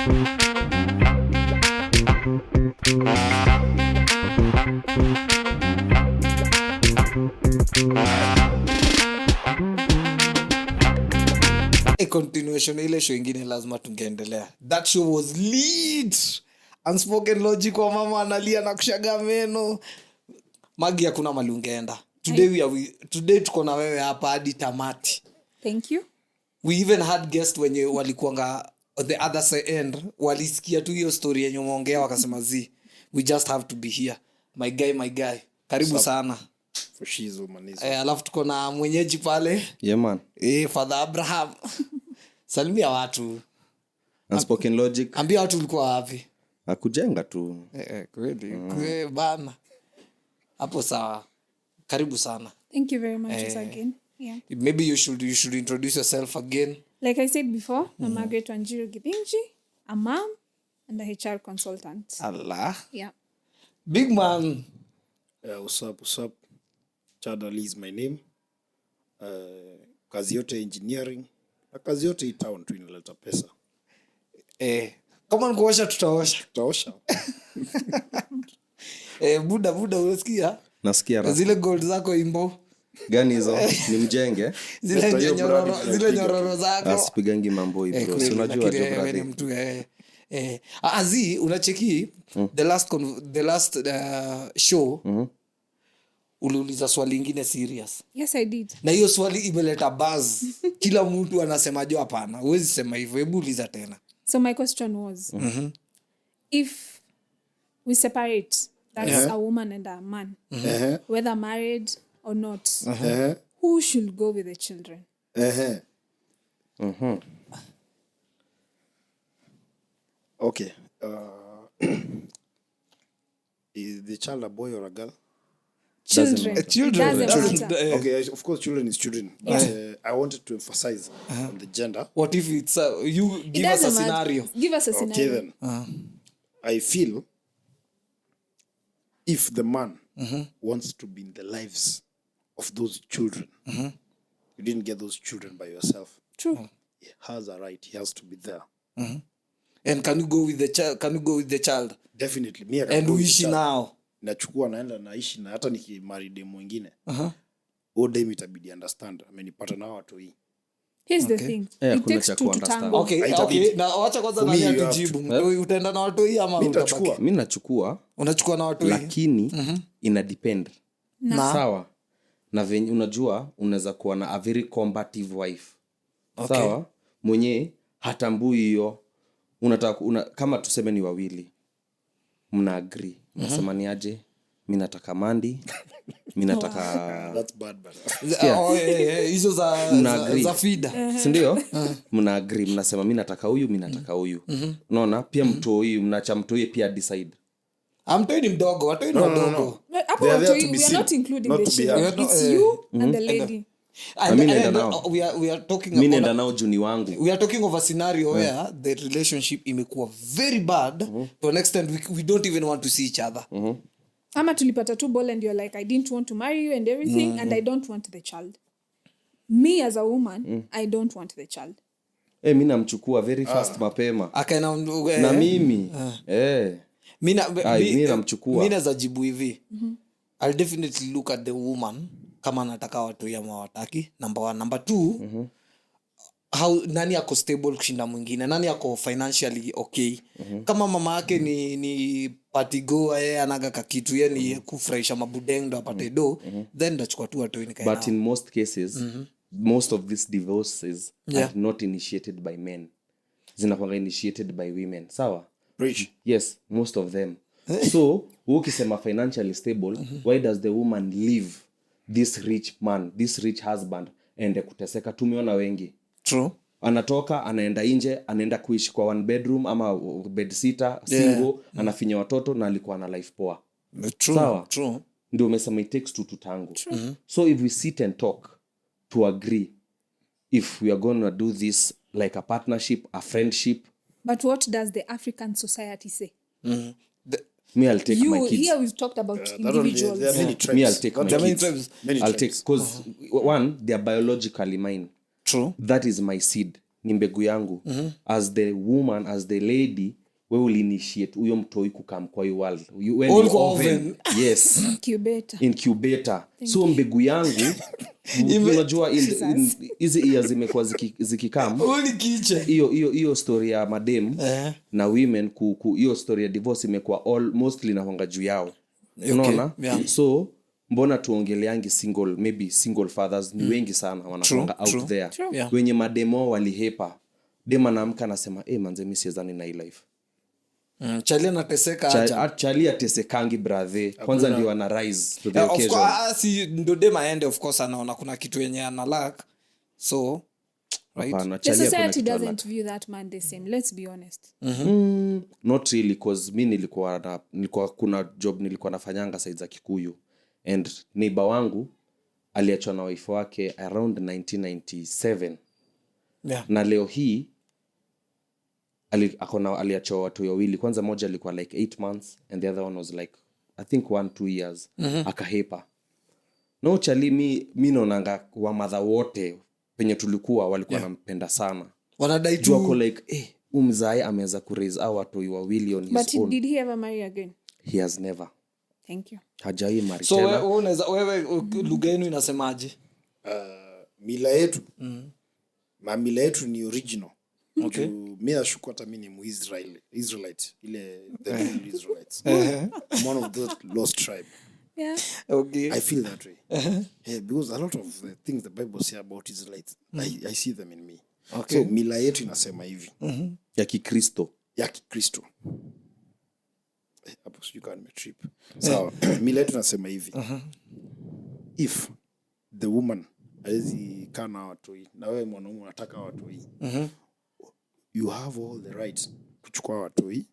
Continuation ile show ingine lazima tungeendelea. That show was lit. Unspoken Logic kwa mama analia na kushaga meno. Magi hakuna mali ungeenda. Today tuko na wewe hapa hadi tamati. Thank you. We even had guests wenye walikuanga the other end walisikia tu hiyo story yenye umeongea wakasema we just have to be here. My guy. Karibu sana. For shizo manizo. Alafu tuko na mwenyeji pale. Yeah man. Father Abraham. Salimia watu. Unspoken Logic. Ambia watu ulikuwa wapi? Akujenga tu. Kweli. Bana. Hapo sawa. Karibu sana. Thank you very much again. Yeah. Maybe you should introduce yourself again. Like I said before, I'm Margaret Wanjiru Githinji, a mom and a HR consultant. Allah. Yeah. Big man. What's up? Chad Ali is my name. Kazi yote engineering. Na kazi yote town tu inaleta pesa. Kama nikuosha tutaosha. Buda unasikia? Nasikia. Zile gold zako imbo. Gani hizo? Ni mjenge. Zile nyororo zako. Asipigangi mambo hivyo. Unajua wewe mtu Azi unacheki the last show. Uliuliza swali lingine serious. Yes, I did. Na hiyo swali imeleta buzz. Kila mtu anasema jo hapana. Huwezi sema hivyo. Hebu uliza tena. So my question was, if we separate, that's a woman and a man, whether married or not, who should go with the children? Okay. Is the child a boy or a girl? Children. Doesn't matter. Okay, of course children is children. But I wanted to emphasize on the gender. What if it's you give us a scenario? Give us a scenario. Okay then. I feel if the man wants to be in the lives of those children, you didn't get those children by yourself. True. He has a right. He has to be there. And can you go with the child? Definitely. Me, I can And go with wish the child. now. Nachukua naenda naishi na hata nikimari dem mwingine. All day itabidi understand. Amenipata na watu hii. Here's the thing. It takes two to tango. Okay. Na wacha kwanza nani atujibu. Utaenda na watu hii ama utabaki? Mimi nachukua. Unachukua na watu hii. Lakini ina depend. Sawa. Na venye unajua unaweza kuwa na a very combative wife. Sawa? Mwenye hatambui hiyo. Unataka kama tuseme ni wawili. Mna agree. Unasema ni aje? Mimi nataka mandi. Mimi nataka That's bad but. Hizo za feeder. Si ndio? Mna agree, mnasema mimi nataka huyu, mimi nataka huyu. Unaona? Pia mtoi, mnacha mtoi pia decide. Amtoi ni mdogo, watoi ni wadogo. We are not including the children. It's you and the lady. We are talking mimi nenda nao juni wangu. We are talking of a scenario where the relationship imekuwa very bad to an extent we don't even want to see each other. Ama tulipata tu ball and you're like, I didn't want to marry you and everything and I don't want the child. Me as a woman, I don't want the child. Mimi namchukua very fast mapema. Akaina na mimi. Mimi namchukua. Mimi nazajibu hivi. I'll definitely look at the woman kama nataka watu ya mawataki. Number 1. Number 2, nani ako stable kushinda mwingine? Nani ako financially okay? Kama mama yake ni party go yeye anaga kakitu yeye ni kufurahisha mabudeng apate do, then ndachukua tu watu nikae. But in most cases, most of these divorces are not initiated by men. Zinakuwa initiated by women. Sawa? Preach. Yes, most of them. So, ukisema financially stable, why does the woman leave this rich man, this rich husband, ende kuteseka? Tumeona wengi. True. Anatoka, anaenda nje, anaenda kuishi kwa one bedroom ama bed sitter, single, anafinya watoto na alikuwa na life poa. True. Sawa? True. Ndio umesema it takes two to tango. So if we sit and talk to agree if we are going to do this like a partnership, a friendship. But what does the African society say? Me, I'll take my kids. Here we've talked about individuals. There are many tribes. Me, I'll take my kids. Many I'll tribes. take, because one, they are biologically mine. True. That is my seed. ni mbegu yangu. As the woman, as the lady, we will initiate huyo mtoi kukam kwa hiyo world. When All you kwa oven. Yes. Incubator. So mbegu yangu unajua hizi years zimekuwa zikikam. Hiyo story ya madem na women hiyo story ya divorce imekuwa mostly na wanga juu yao. Unaona? Yeah. So mbona tuongeleangi single fathers ni wengi sana wanakuanga out there. Yeah. Wenye mademo walihepa. Dema naamka anasema manze mimi siezani na hii life. Chali anateseka acha. Chali atesekangi brother. Kwanza ndio ana rise to the occasion. Of course si ndo dema end of course anaona kuna kitu yenye ana lack. So right. The society doesn't view that man the same. Let's be honest. Not really, because mimi nilikuwa kuna job nilikuwa nafanyanga side za Kikuyu, and neighbor wangu aliachwa na wife wake around 1997. Yeah. Na leo hii aliachwa watu wawili. Kwanza moja alikuwa like 8 months and the other one was like I think 1-2 years. Akahepa. No chali mimi naonanga wa mother wote penye tulikuwa walikuwa nampenda sana. Wanadai tu wako like umzae ameweza kuraise au watu wawili on his but own. But did he ever marry again? He has never. Thank you. Hajai marry so tena. So wewe lugha yenu inasemaje? Mila yetu. Mila yetu ni original. Okay. Mimi nashuku hata mimi ni Israelite ile the real Israelites. I'm one of those lost tribe. Yeah. Okay. I feel that way. Yeah, because a lot of the things the Bible say about Israelites, I see them in me. Okay. So mila yetu inasema hivi. Ya Kikristo. Hapo sio kama nimetrip. So mila yetu inasema hivi. If the woman haizi kana watoi na wewe mwanaume unataka watoi. You have all the right kuchukua watoi.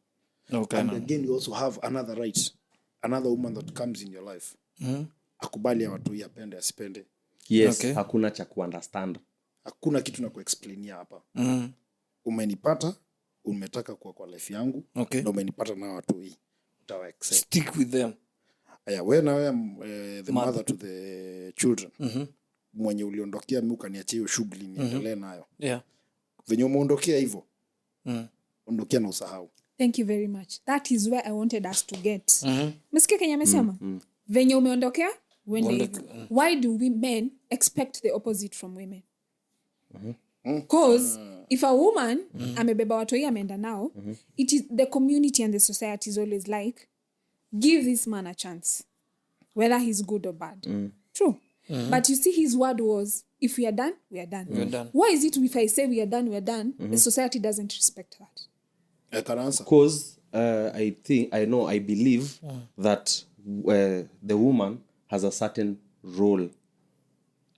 Okay. And again you also have another right. Another woman that comes in your life. Akubali watoi apende asipende. Yes, okay. Hakuna cha kuunderstand. Hakuna kitu na kuexplainia hapa. Umenipata, umetaka kuwa kwa life yangu, okay. Na umenipata na watoi. Utawa accept. Stick with them. Yeah, when I am the mother to the children. Mwenye uliondokea mimi ukaniachia hiyo shughuli niendelee nayo. Yeah. Venye umeondokea hivyo. Ondokea na usahau. Thank you very much. That is where I wanted us to get. Msikia Kenya amesema? Venye umeondokea wende. Why do we men expect the opposite from women? Because if a woman amebeba watoi ameenda nao, it is the community and the society is always like, give this man a chance, whether he's good or bad. True. But you see, his word was, if we are done, we are done. We're done. Why is it if I say we are done, the society doesn't respect that? I can answer. Because I believe that the woman has a certain role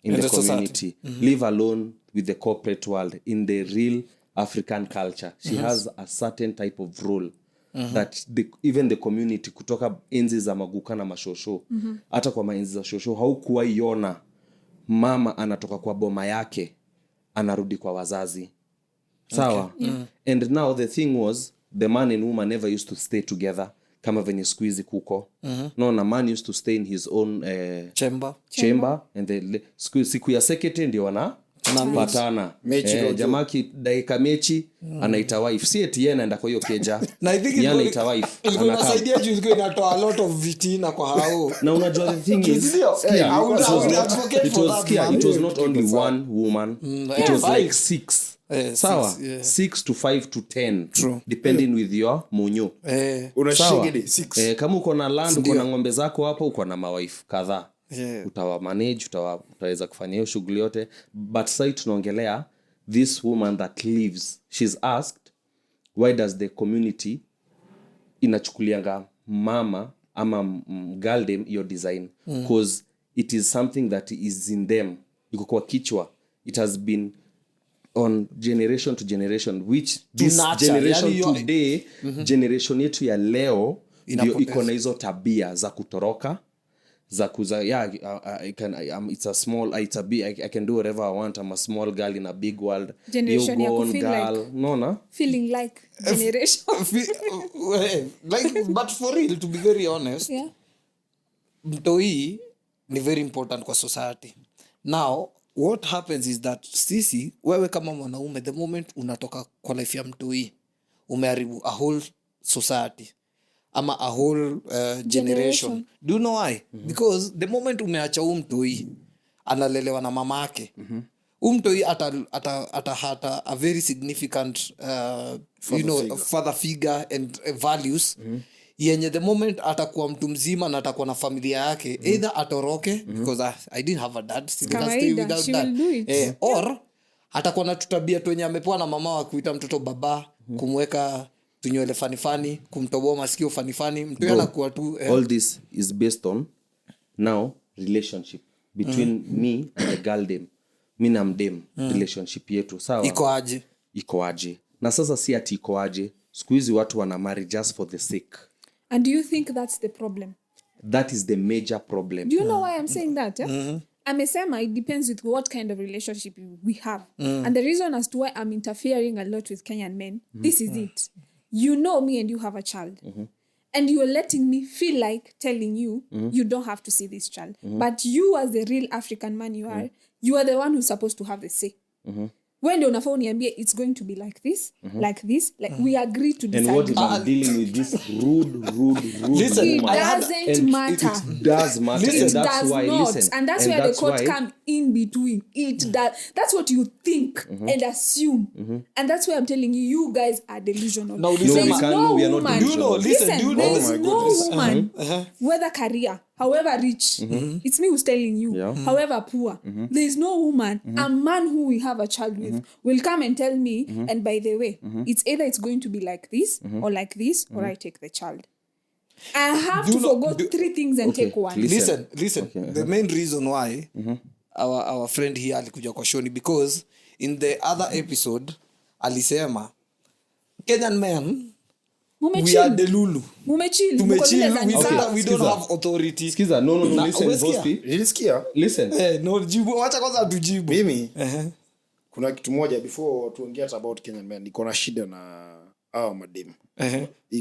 in the community. Leave alone with the corporate world. In the real African culture, she has a certain type of role that even the community kutoka enzi za maguka na mashosho, hata kwa maenzi za shosho haukuwa iona mama anatoka kwa boma yake anarudi kwa wazazi. Sawa? Okay. And now the thing was, the man and woman never used to stay together kama venye squeeze kuko. No, na man used to stay in his own chamber and the siku ya secretary ndio patana. Jamaki dakika mechi anaita wife. Si eti yeye anaenda kwa hiyo keja. Na I think anaita wife. Inasaidia juu iko inatoa a lot of vitina kwa hao. Na unajua the thing is, it was not only one woman. It was like 6. Sawa, 6 to 5 to 10. True. Depending with your munyo. Unashigidi 6. Kama uko na land, uko na ng'ombe zako hapo, uko na mawife kadhaa. Utawa manage, utaweza kufanya hiyo shughuli yote. But sasa tunaongelea this woman that lives. She's asked, why does the community inachukulianga mama ama girl your design? Because it is something that is in them. Iko kwa kichwa. It has been on generation to generation, which this generation today, generation yetu ya leo ndio iko na hizo tabia za kutoroka, za kuza it's a small I can do whatever I want. I'm a small girl in a big world. Generation ya feel girl, like no feeling like generation like, but for real, to be very honest, mtoi ni very important kwa society. Now what happens is that sisi wewe kama mwanaume the moment unatoka kwa life ya mtoi umeharibu a whole society ama a whole generation. Do you know why? Because the moment umeacha mtoi analelewa na mama yake mtoi ata a very significant father figure and values yenye the moment atakuwa mtu mzima na atakuwa na familia yake either atoroke because I didn't have a dad, so can stay without that. Or atakuwa na tutabia tu yenye amepewa na mama wa kuita mtoto baba, kumweka tunywele fani kumtoboa masikio fani mtu anakuwa tu all this is based on now relationship between me and the girl dem. Mi na mdem relationship yetu sawa iko aje na sasa si ati iko aje, siku hizi watu wana marry just for the sake. And do you think that's the problem? That is the major problem. Do you know why I'm saying that? Amesema it depends with what kind of relationship we have. And the reason as to why I'm interfering a lot with Kenyan men, this is it. You know me and you have a child. And you're letting me feel like telling you, you don't have to see this child. But you as the real African man you are the one who's supposed to have the say. When the unafaa uniambie it's going to be like this, like this, like we agree to decide. And what if I'm dealing with this rude listen, it woman? doesn't matter. It does matter. It and that's does why, not. listen, and that's where the court come in between. It does. That's what you think and assume. And that's why I'm telling you, you guys are delusional. No, There's we can't- no we are not woman. delusional. Listen, do you know- There's Oh my no goodness. woman, whether career, however rich, it's me who's telling you, however poor, there's no woman, a man who we have a child with will come and tell me, and by the way, it's either it's going to be like this or like this, or I take the child. I have to forgo 3 things and take one. Listen. Okay, The main reason why our friend here alikuja kwa show ni because in the other episode alisema Kenyan men we are delulu. Mumechill. Tumechill. Muko We don't have authority. Skiza, no, listen, umesikia? Vosti. Nilisikia Listen. No, jibu. Wacha kwanza atujibu. mimi kuna kitu moja before tuongea about Kenyan men, niko na shida na hao madem.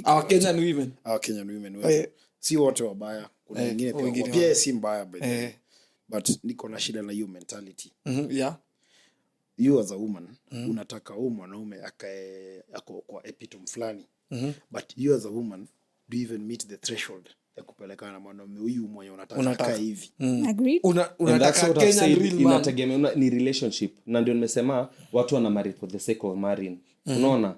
Our Kenyan women. Hao Kenyan women wewe. Si wote wabaya, kuna wengine pia si mbaya by the way. But niko na shida na hiyo mentality. Yeah. You as a woman unataka mwanaume ako kwa epitome fulani. But you as a woman do you even meet the threshold ya kupelekana na mwanaume huyu mwenye unataka hivi. Agreed. And that's Unataka what I've Kenyan said, real man. inategemea ni relationship. Na ndio nimesema watu wana marry for the sake of marrying. Unaona?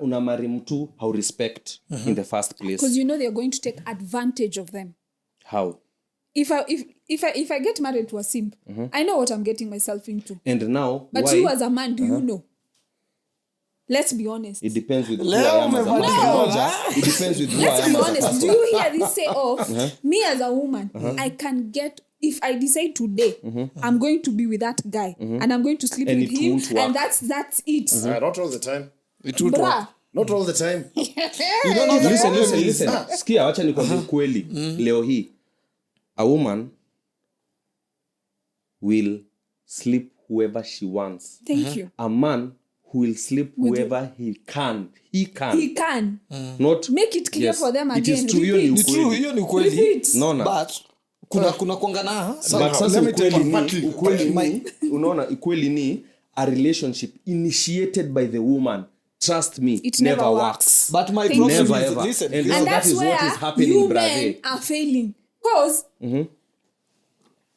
Una marry mtu how respect in the first place. Because you know they're going to take advantage of them. How? If I get married to a simp, I know what I'm getting myself into. And now But why? you as a man, do you know? Let's be honest. It depends with who Leo I am as a umefanya- person. It depends with who I Let's am be as a honest. Do person. you hear this say off? Me as a woman, I can get, if I decide today, I'm going to be with that guy and I'm going to sleep And with it him, won't work. and that's it. Not all the time. It would work. Bruh. Not all the time. You don't know the problem is- Listen. Sikia, wacha nikwambie kweli. Leo hii a woman will sleep whoever she wants. Thank you. A man who will sleep whoever he can. He can. Not Make it clear for them It is again. true, hiyo ni Repeat. Ni true, ukweli. hiyo ni kweli. Repeat. Naona. But kuna kuangana But sasa let me tell you, ukweli ni unaona ukweli ni a relationship initiated by the woman. Trust me, It never never works. But my Thank problem Never is ever. listen. And listen. And that that's is what where is happening, you brother. men are failing. Because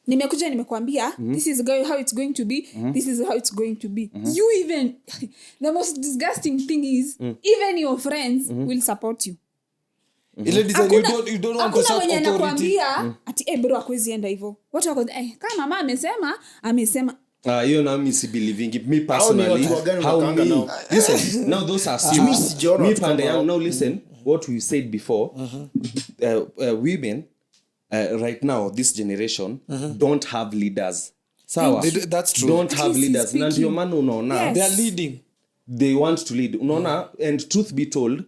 nimekuja nimekwambia this is how it's going to be, this is how it's going to be. You even the most disgusting thing is even your friends will support you. Ile design you don't want to Hakuna serve mwenye authority. anakuambia ati bro akwezi enda hivyo. Watu wako kama mama amesema Hiyo na mimi si believing. Me personally, watu wagani how unakaanga me nao? listen. Now those are Mimi simps. sijaona Me watu pande kama yangu. hao. Now listen. What we said before. Women right now, this generation don't have leaders. Sawa. That's true. Don't At have least he's leaders. Na ndio speaking. maana unaona Yes. They are leading. they want to lead. Unaona, and truth be told,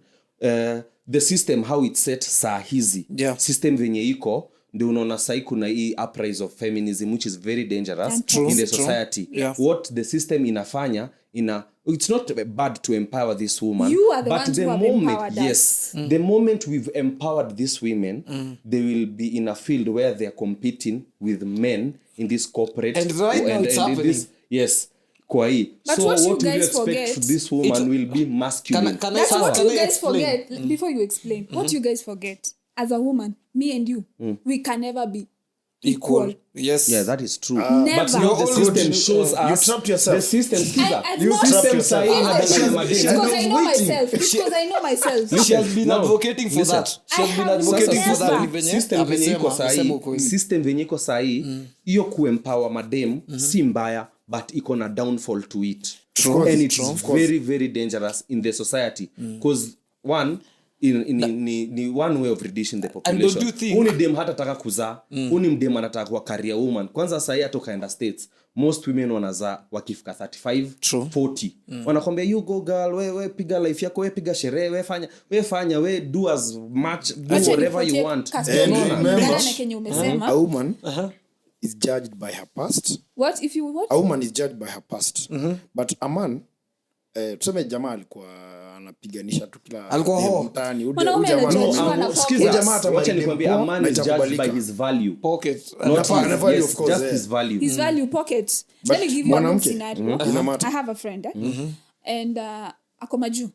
the system how it's set saa hizi. Yeah. System venye iko ndio unaona sai kuna hii uprise of feminism which is very dangerous True. in the True. society. Yeah. What the system inafanya it's not bad to empower this woman. You are the but ones the who have moment, empowered us. yes, the moment we've empowered these women, they will be in a field where they are competing with men in this corporate And right now it's in happening. yes kwa hii. But So what you what do you guys expect forget- this woman will be masculine? Can That's what can you I guys explain? forget. Before you explain, what you guys forget, as a woman, me and you, we can never be Equal. Yes. Yeah, that is true. Never. But now the You're system always- shows you us trapped yourself. the system skiza. I've You not- system yourself. sahi It's inadanganya mademu. because I know waiting. myself. It's because I know myself. She has been No. advocating for Listen. that. She has I been have advocating for never. that. Ni venye System venye iko amesema sahi, ukweli. system venye iko sahi, hiyo kuempower madem si mbaya, but iko na downfall to it. True. And it's True. very very dangerous in the society because one ni one way of reducing the population. don't you think- Uni dem hata taka kuzaa, uni mdem anataka kuwa career woman. Kwanza sahi hata ukaenda States, most women wanazaa wakifika 35, True. 40. Wanakwambia you go girl, we piga life yako, we piga sherehe, we fanya, we do as much, do Acha whatever you nipote want. custody. And Kulingana remember- na kenye umesema. A woman is judged by her past. What if you what? A woman is judged by her past. But a man, tuseme jamaa alikuwa anapiganisha tu kila Alikuwa ho. mtaani. Mwanaume anajudgiwa na Skiza, Huyu jamaa hata wacha mali nikwambie, ni a poor, man na is judged itakubalika. by his value. Pocket. Not Anafaa- his, value, yes, of course, just yeah. his value. His value pocket. But Let me give you a good mwanamke, scenario. ina matter. I have a friend and ako majuu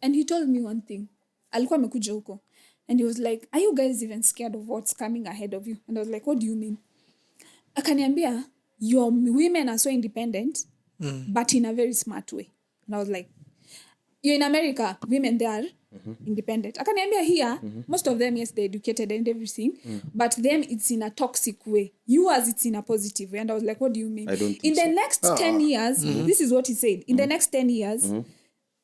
and he told me one thing. Alikuwa amekuja huko and he was like, are you guys even scared of what's coming ahead of you? And I was like, what do you mean? Akaniambia, your women are so independent but in a very smart way. And I was like, you're in America, women they are independent. Akaniambia here, most of them, yes, they're educated and everything, but them it's in a toxic way. Yours, it's in a positive way. And I was like, what do you mean? I don't think in the next 10 years, this is what he said. In the next 10 years,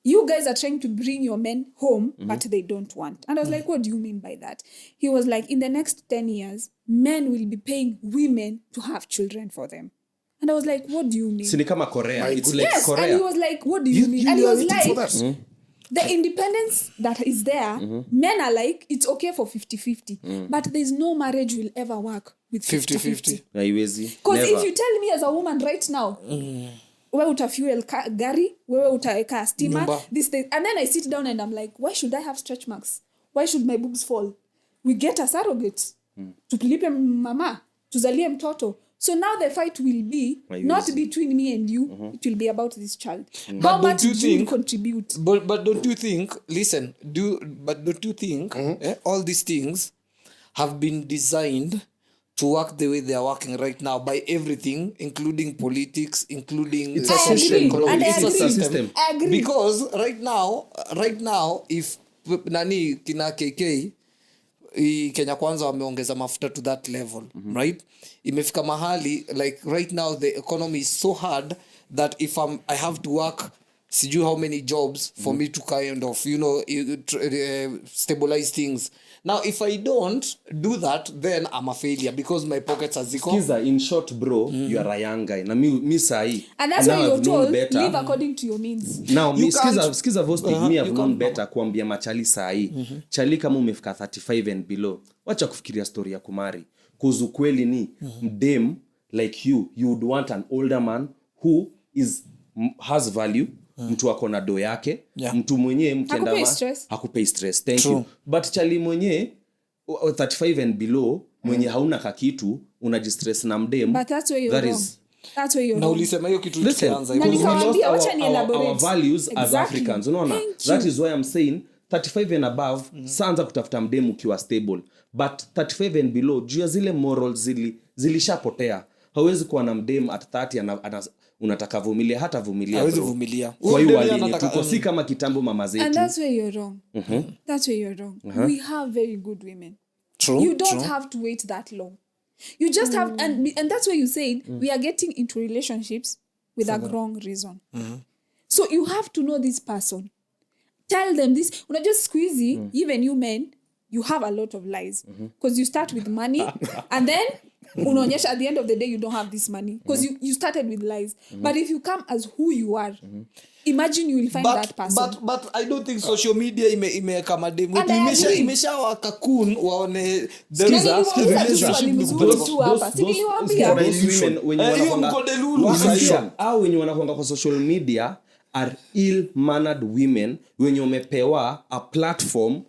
you guys are trying to bring your men home, but they don't want. And I was like, what do you mean by that? He was like, in the next 10 years, men will be paying women to have children for them. And I was like, what do you mean? Si ni kama Korea. It's like Yes, Korea. and he was like, what do you mean? You And he are was waiting like, for that. the independence that is there, men are like, it's okay for 50-50. But there's no marriage will ever work with 50-50. Haiwezi. Because Never. if you tell me as a woman right now, wewe utafuel gari, wewe utaweka stima, Nyumba. this thing. And then I sit down and I'm like, why should I have stretch marks? Why should my boobs fall? We get a surrogate. Tulipe mama, tuzalie mtoto. So now the fight will be not between me and you, it will be about this child. How But much don't do you you think- contribute? But don't you think, listen, don't you think all these things have been designed to work the way they are working right now by everything, including politics, including It's a I system, agree, bro. and I It's a agree. system. I agree. Because right now, if nani kina KK Kenya Kwanza wameongeza mafuta to that level, right? Imefika mahali, like right now the economy is so hard that if I have to work sijui how many jobs for me to kind of, stabilize things. Now, if I don't do that, then I'm a failure because my pockets are ziko. Skiza, in short bro, you are a young guy. Na mi sahi. And that's now why you're I've known told, better. live according to your means. Now, You skiza vosti, me have you known can't. better kuambia machali sahi. Chali kama umefika 35 and below. Wacha kufikiria story ya kumari. Cause ukweli ni, mdem like you would want an older man who has value, mtu ako na do yake, Yeah. mtu mwenye mkienda Hakupei stress. hakupei stress. Thank True. you. But chali mwenye 35 and below, mwenye hauna kakitu, unajistress na mdem. But that's where you're that wrong. is That's where you're Na wrong. ulisema hiyo kitu Listen, tukianza Na hivyo. we lost nikawaambia, wacha ni our elaborate. values as Exactly. Africans, unaona? Thank That you. is why I'm saying 35 and above, saanza kutafuta mdemu ukiwa stable. But 35 and below, juu ya zile morals zilishapotea. Hawezi kuwa na mdemu at 30 unataka vumilia, hata vumilia. Hawezi bro. vumilia. Kwa hiyo Huyo wali ndio tuko si kama kitambo mama And zetu. that's where you're wrong. That's where you're wrong. We have very good women. True, You don't true. have to wait that long. You just have, and that's where you said we are getting into relationships with a wrong reason. So you have to know this person. Tell them this. When I just squeezy, even you men, you have a lot of lies because you start with money and then unaonyesha at the end of the day you don't have this money because you started with lies. But if you come as who you are, imagine you will find that person. But I don't think social media imeweka mademu. And I agree. Imeshawaka kun waone the Na results. niliwauliza tu Relationship swali ni mzuri good. tu hapa. Si niliwaambia? Those women wenye Hiyo wanakuanga- mko delulu Wakiisha, sasa. au wenye wanakuanga kwa social media are ill-mannered women wenye wamepewa a platform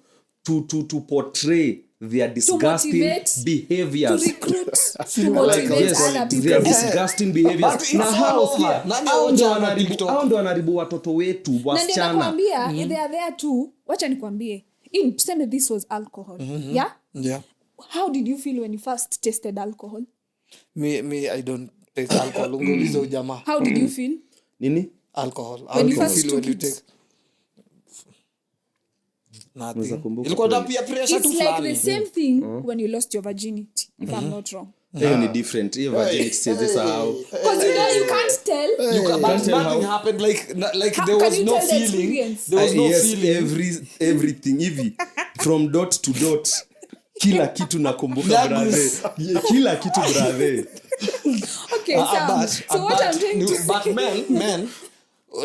to portray their disgusting motivate, behaviors. to recruit, to motivate Yes, other people. their disgusting behaviors. But it's Na hao all over. Nani aoja TikTok? hao ndo wanaribu watoto wetu Na ndio wasichana. nakwambia, they are there too. Wacha nikwambie. Tuseme this was alcohol. Yeah? Yeah. How did you feel when you first tasted alcohol? Me I don't taste alcohol. Ungeuliza ujamaa. How did you feel? Nini? Alcohol. When you How do first feel when took you it? take? Nothing. Unakumbuka Ilikuwa kweli? pia pressure It's tu like fulani. the same thing when you lost your virginity, if I'm not wrong. Hiyo ni different. Hiyo virginity says how. Because you can't tell. But tell nothing how- happened like How there can was you no tell the feeling. experience? There was no Yes, feeling. everything hivi from dot to dot. Kila kitu nakumbuka brother. Kila kitu brother. Okay, so what I'm trying to but say. men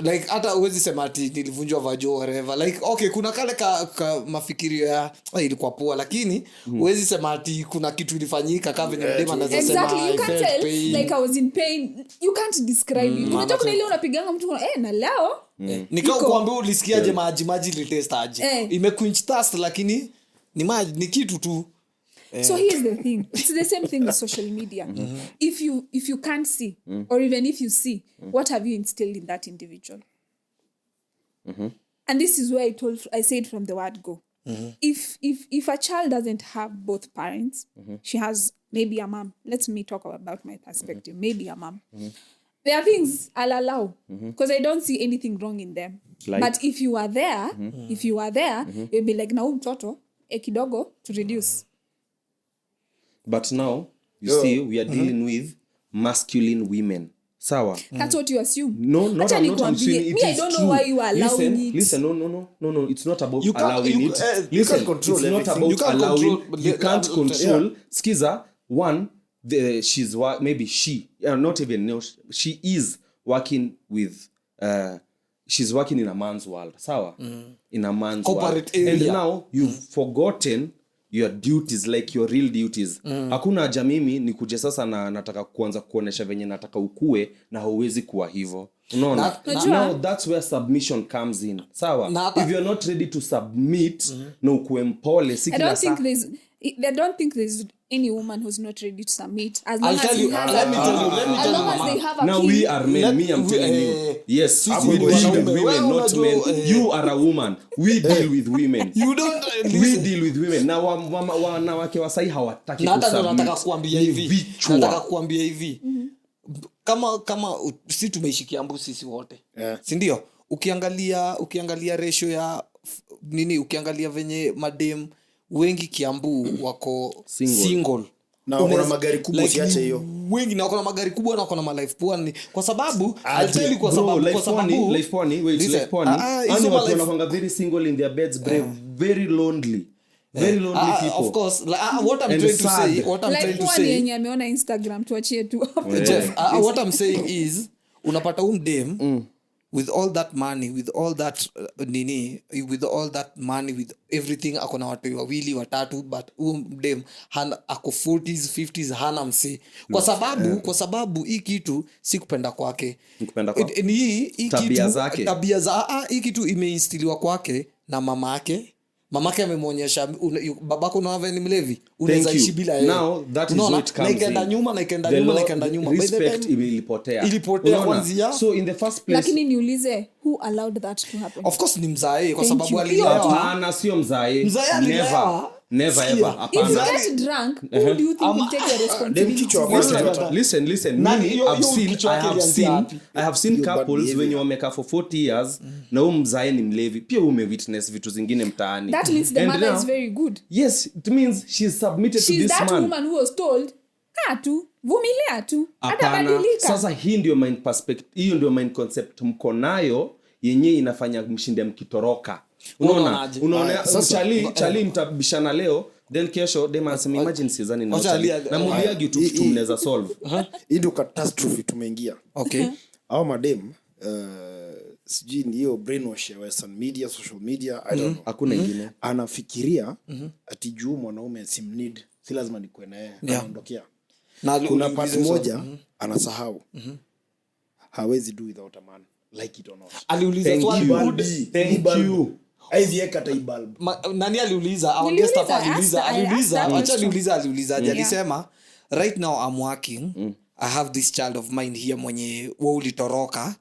like hata uwezi sema ati nilivunjwa vajo whatever like okay kuna kale ka mafikirio ya ilikuwa poa lakini uwezi sema ati kuna kitu ilifanyika kama venye mdema anaweza sema Exactly, you I can't felt tell pain. like I was in pain. You can't describe it. Unajua kuna ile unapiganga mtu na leo Nikao iko. kuambia ulisikiaje maji litest aje imequench thirst lakini ni maji ni kitu tu. So here's the thing. It's the same thing with social media. If you can't see or even if you see, what have you instilled in that individual? And this is where I said from the word go. If a child doesn't have both parents, she has maybe a mom. Let me talk about my perspective. Maybe a mom. There are things I'll allow because I don't see anything wrong in them. Like? But if you are there, you'll be like, na mtoto kidogo to reduce. But now you see we are dealing with masculine women. Sawa. That's what you assume. No, not Acha I'm not nikwambie, assuming it me, I is don't true. know why you are allowing it. Listen, no. It's not about You can't- allowing you- it. you Listen, can't control it's not everything. about You can't allowing. control- You can't yeah. control. Skiza, one, she's maybe she, not even no, she is working with. She's working in a man's world. Sawa, in a man's Corporate world, area. and now you've forgotten your duties, like your real duties. Hakuna haja mimi nikuje sasa na nataka kuanza kuonesha venye nataka ukue na hauwezi kuwa hivyo. Unaona? Now that's where submission comes in. Sawa? If you're not ready to submit na ukue mpole si I kila don't think there's any woman who's not ready to submit as long I'll as tell you, let me tell you, as long as they have a now key. we are men. Me, I'm telling you. Yes, we deal with women, not men. You are a woman. We deal with women. You don't We deal with women. Na wanawake wa sahi hawataki na hata ndo kusubmit. nataka kuambia Ni hivi vichwa. nataka kuambia hivi kama si tumeishikia mbu sisi wote si ndio ukiangalia ratio ya nini ukiangalia venye madem wengi Kiambu wako single na wako na magari kubwa usiache hiyo wengi na wako na magari kubwa na wako na malife poa ni kwa sababu Bro, life pwani, listen, and watu wanakuanga very single in their beds, very lonely. Very lonely people. of course what I'm And trying to sad. say what I'm Like trying to one say yenye ameona Instagram tuachie tu hapo. Jeff, what I'm saying is unapata dem with all that money with all that with all that money with everything akona watu wawili watatu but dem ako 40s 50s hana msi kwa sababu hii kitu si kupenda kwake hii tabia zake hii kitu imeinstiliwa kwake na mamake amemwonyesha babako na ni mlevi unaweza ishi bila yeye. Now that is what it comes in. Naikaenda nyuma respect ilipotea kwanzia. So in the first place Lakini niulize who allowed that to happen? Of course ni mzae kwa Thank sababu you. alielewa. hapana sio mzae never ever If you hapana get drunk, who do you think will take your responsibility? Listen Nani, I have seen couples wenye wamekaa for 40 years na huyu mzae ni mlevi pia umewitness vitu zingine mtaani. That means the And mother now- is very good. Yes, it means she's submitted to She's this that man. woman who was told, kaa tu, vumilia tu, Hapana. atabadilika. Sasa hii ndio mind perspective, hiyo ndio mind concept mko nayo yenye inafanya mshinde mkitoroka. Unaona chali mtabishana leo then kesho dem anasema imagine season na chali na muliagi tu kitu mnaweza solve. Hii ndio catastrophe tumeingia. Okay. Au madem sijui ndio brainwash ya western media, social media, I don't know. Hakuna ingine. Anafikiria ati juu mwanaume simnid si lazima nikuwe naye anaondokea. Kuna part moja anasahau. Hawezi do without a man, like it or not. Aliuliza swali good. Thank you. aizieka hata bulb. Nani aliuliza? Our Niliuliza, guest hapa aliuliza. Acha aliuliza. Alisema right now I'm working. I have this child of mine here mwenye wewe ulitoroka.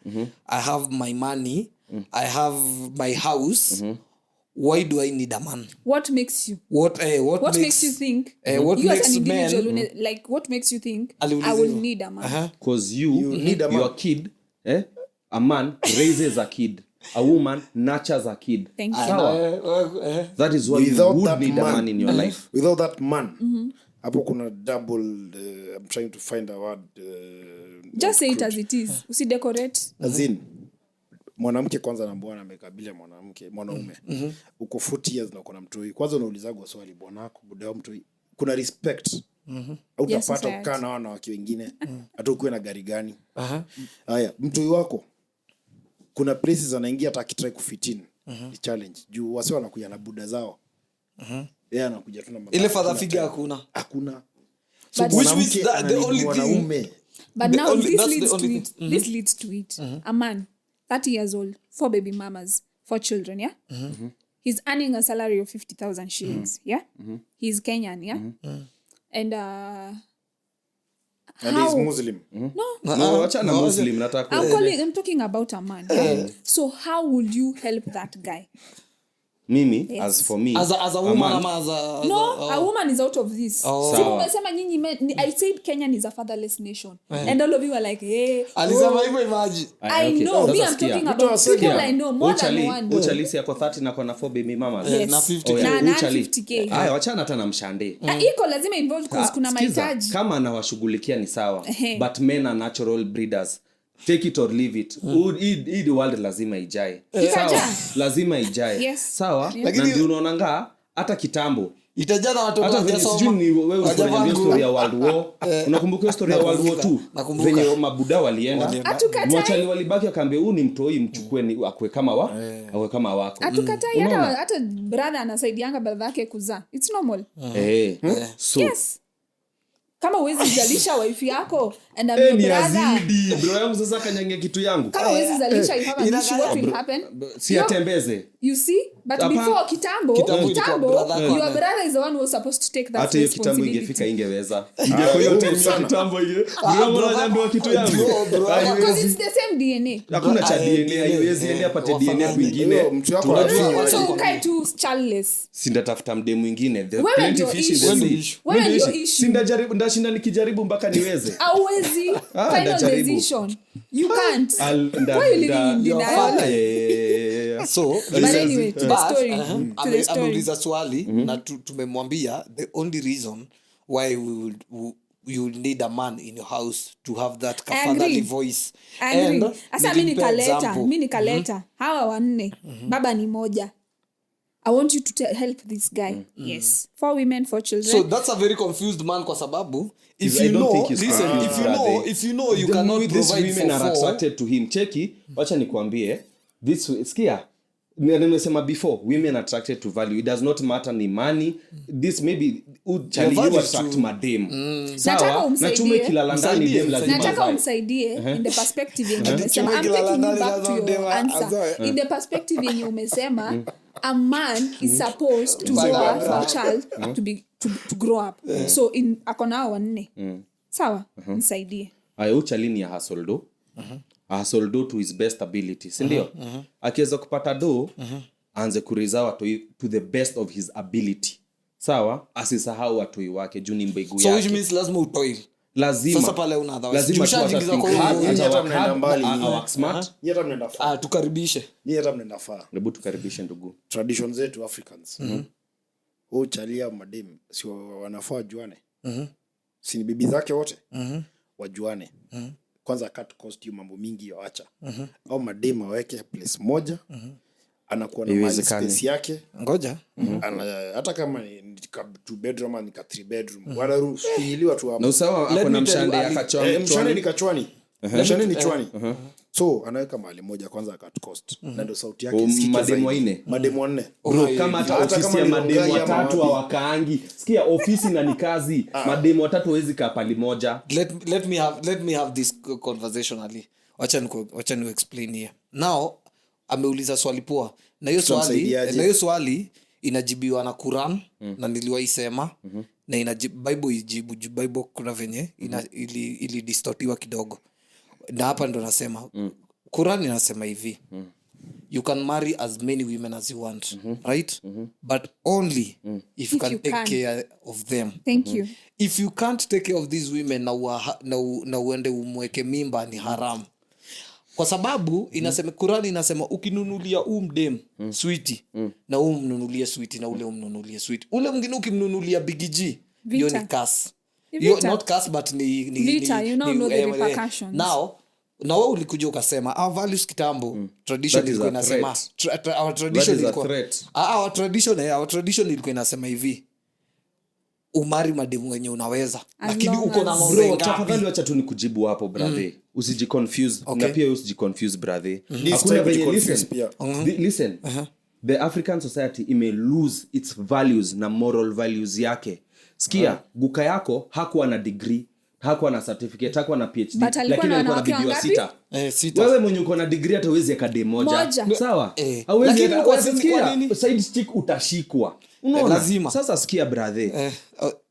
I have my money. I have my house. Why do I need a man? What makes you? What makes you think? What you makes as an men? individual, like what makes you think I Aliuliza will hivyo. need a man? Because you need a man. your kid, a man raises a kid, a woman nurtures a kid. Thank you. Sawa. That is why Without you would that need a man in your life. Without that man, hapo kuna double. I'm trying to find a word. Just say it as it is. Usidecorate. As in, mwanamke kwanza na bwana amekabila mwanaume. Uko 40 years na uko na mtoi. Kwanza unaulizaga swali bwanako budao mtoi. Kuna respect. Utapata Yes, kukaa na wanawake wengine. Hata ukiwe na gari gani. Haya, mtoi wako kuna places anaingia hata akitry kufitin. Ni challenge. Juu wasi wanakuja na buda zao. Yeye anakuja tu na ile father figure hakuna. So But- Which means that the only thing mwanaume. But The now only- this that's leads the to only it. thing. This leads to it. A man, 30 years old, 4 baby mamas, 4 children, yeah? He's earning a salary of 50,000 shillings, yeah? He's Kenyan, yeah? And And he's Muslim. No, acha na Muslim nataka. I'm talking about a man. Yeah? So how would you help that guy? Mimi Yes. as for me as a woman man, ama as a No, a woman is out of this. Oh. Si umesema nyinyi I said Kenyan is a fatherless nation. And all of you are like, hey. alisema hivyo imagine. I know. Me, I'm talking about people I know more than one. Uchalisi yako 30 na kona 4 baby mamas. Yes. Na 50K. Oh, yeah. Na Uchali. 50K. Haya wachana hata na mshande. Iko lazima involve because kuna Sikiza, mahitaji. kama anawashughulikia ni sawa. Ehe. But men are natural breeders. Take it or leave it. Hii world lazima ijae. Sawa. Lazima ijae. Yes. Sawa. Yeah. Na ndio unaonanga hata kitambo. Itajana watu Hata venye sijui ni wewe unafanya story ya World War. Unakumbuka hiyo story ya World War 2? Nakumbuka. Venye mabuda walienda. Hatukatai. Mwachali walibaki akaambia huu ni mtoi mchukue ni akwe kama awe kama wako. Hatukatai hata brother anasaidianga brother yake kuzaa. It's normal. So Yes. Kama uwezi zalisha wife yako and I'm your ni brother. azidi bro yangu sasa kanyange kitu yangu. Kama uwezi zalisha you have an issue, what will happen? Si atembeze. You see? But Hapa- before kitambo ilikuwa brother yako. your brother is the one who was supposed to take that Hata hiyo kitambo responsibility. ingefika ingeweza. Ingekuwa hiyo time ya sana. kitambo ile. Bro unaambiwa kitu yangu. Because it's the same DNA. Hakuna cha DNA haiwezi ende apate DNA kwingine. Huyo mtu wako Tunajua anajua. So ukae tu childless. sindatafuta mde mwingine. The Wewe plenty ndio fish in issue. the sea. Wewe Ndio ndio issue. issue. Sindajaribu ndashinda nikijaribu mpaka niweze. Hauwezi final ndajaribu. decision. You can't. Nda- Why are you living nda- in denial? So But anyway, to the story. To the story. ameuliza swali na tumemwambia the only reason why you will need a man in your house to have that I fatherly agree. voice. I agree. And Asa mi nilimpe example. nikaleta hawa wanne baba ni moja. I want you to help this guy. Yes. 4 women, 4 children. So that's a very confused man kwa sababu if I you don't know, think he's listen, confused, if you know you Then cannot maybe these provide women for are 4. attracted to him. Cheki, wacha nikwambie. Sikia. Nimesema before, women are attracted to value. It does not matter ni money. This maybe uchali Your you value attract to- madem. Nataka Sawa? umsaidie. Na chume kilala ndani Msaidie, dem lazima nataka avae. umsaidie in the perspective yenye umesema. Chuma I'm kilala taking you ndani back to lazima your dema answer. azoe. In the perspective yenye umesema, a man is supposed to Bye, grow bye, up for a child to grow up. So akona hao wanne. Sawa? Msaidie. Aya uchali ni ya hustle do. Hustle do to his best ability. Si ndio? Akiweza kupata do, aanze kuriza watoi to the best of his ability. Sawa? Asisahau watoi wake juu ni mbegu So which yake. means lazima utoil. Lazima. Sasa pale una otherwise. Lazima tu Tumeshaingiza kwa hiyo. hata Hata work mnaenda hard, mbali. work smart. Nyie hata mnaenda far. Tukaribishe. Nyie hata mnaenda far. Hebu tukaribishe ndugu. Tradition zetu Africans. Chalia madem si wanafaa wajuane. Si ni bibi zake wote. Wajuane. Kwanza cut costume mambo mingi yoacha. Au madem waweke place moja. Anakuwa na mali space yake. Ngoja. Hata kama ni 2 bedroom ama ni 3 bedroom. Wanaruhusiwa tu hapo. Na usawa Let akona me tell you, mshande Ali. akachwa. Mshane ni kachwani. Mshane ni chwani. So anaweka mahali moja kwanza cut cost. Na ndio sauti yake isikike Mademu zaidi. wanne. Mademu wanne. Bro, kama hata Hata ofisi kama ya ni mademu Rongai ama watatu wapi. hawakaangi. Sikia ofisi na ni kazi. Mademu watatu hawezi kaa pali moja. Let me have this conversation, Ali. Wacha ni explain here. Now ameuliza swali poa na hiyo swali inajibiwa na Quran na niliwaisema na Bible ijibu Bible kuna venye ili distortiwa kidogo na hapa ndo nasema Quran inasema hivi you can marry as many women as you want right but only if you can take care of them. Thank you. If you can't take care of these women na uende umweke mimba ni haram kwa sababu inasema Qur'an inasema ukinunulia mdem sweetie na mnunulie sweetie na ule umnunulie sweetie ule mwingine ukimnunulia bigiji hiyo ni curse. Not curse but ni Vita, you know the repercussions. Now na wewe ulikuja ukasema our values kitambo tradition ilikuwa inasema our tradition ilikuwa inasema hivi umari mademu wenye unaweza lakini uko na ng'ombe ngapi. Tafadhali acha tu nikujibu hapo brother usijiconfuse na pia usijiconfuse brother hakuna venye listen the African society may lose its values na moral values yake. Sikia guka yako hakuwa na degree hakuwa na certificate hakuwa na PhD lakini alikuwa na bibi wa sita. Wewe mwenye uko na degree hata uwezi akade moja sawa hauwezi lakini side stick utashikwa unaona sasa sikia brother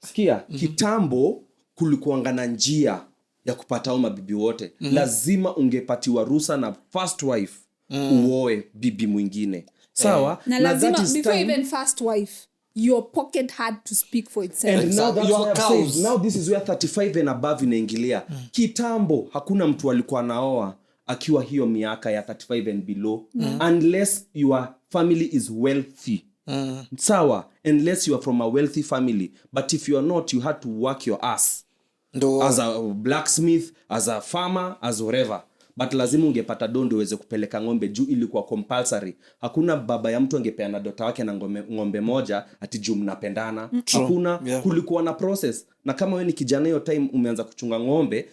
sikia kitambo kulikuanga na njia ya kupata mabibi wote lazima ungepatiwa ruhusa na first wife uoe bibi mwingine sawa na lazima before even first wife your pocket had to speak for itself. And now that's now this is where 35 and above inaingilia. Kitambo hakuna mtu alikuwa anaoa akiwa hiyo miaka ya 35 and below unless your family is wealthy. Sawa, unless you are from a wealthy family, but if you are not, you had to work your ass as a blacksmith, as a farmer, as whatever. But lazima ungepata dondo uweze kupeleka ng'ombe juu ilikuwa compulsory. Hakuna baba ya mtu angepeana dota wake na ng'ombe moja ati juu mnapendana. Hakuna kulikuwa na process. Na kama wewe ni kijana hiyo time umeanza kuchunga ng'ombe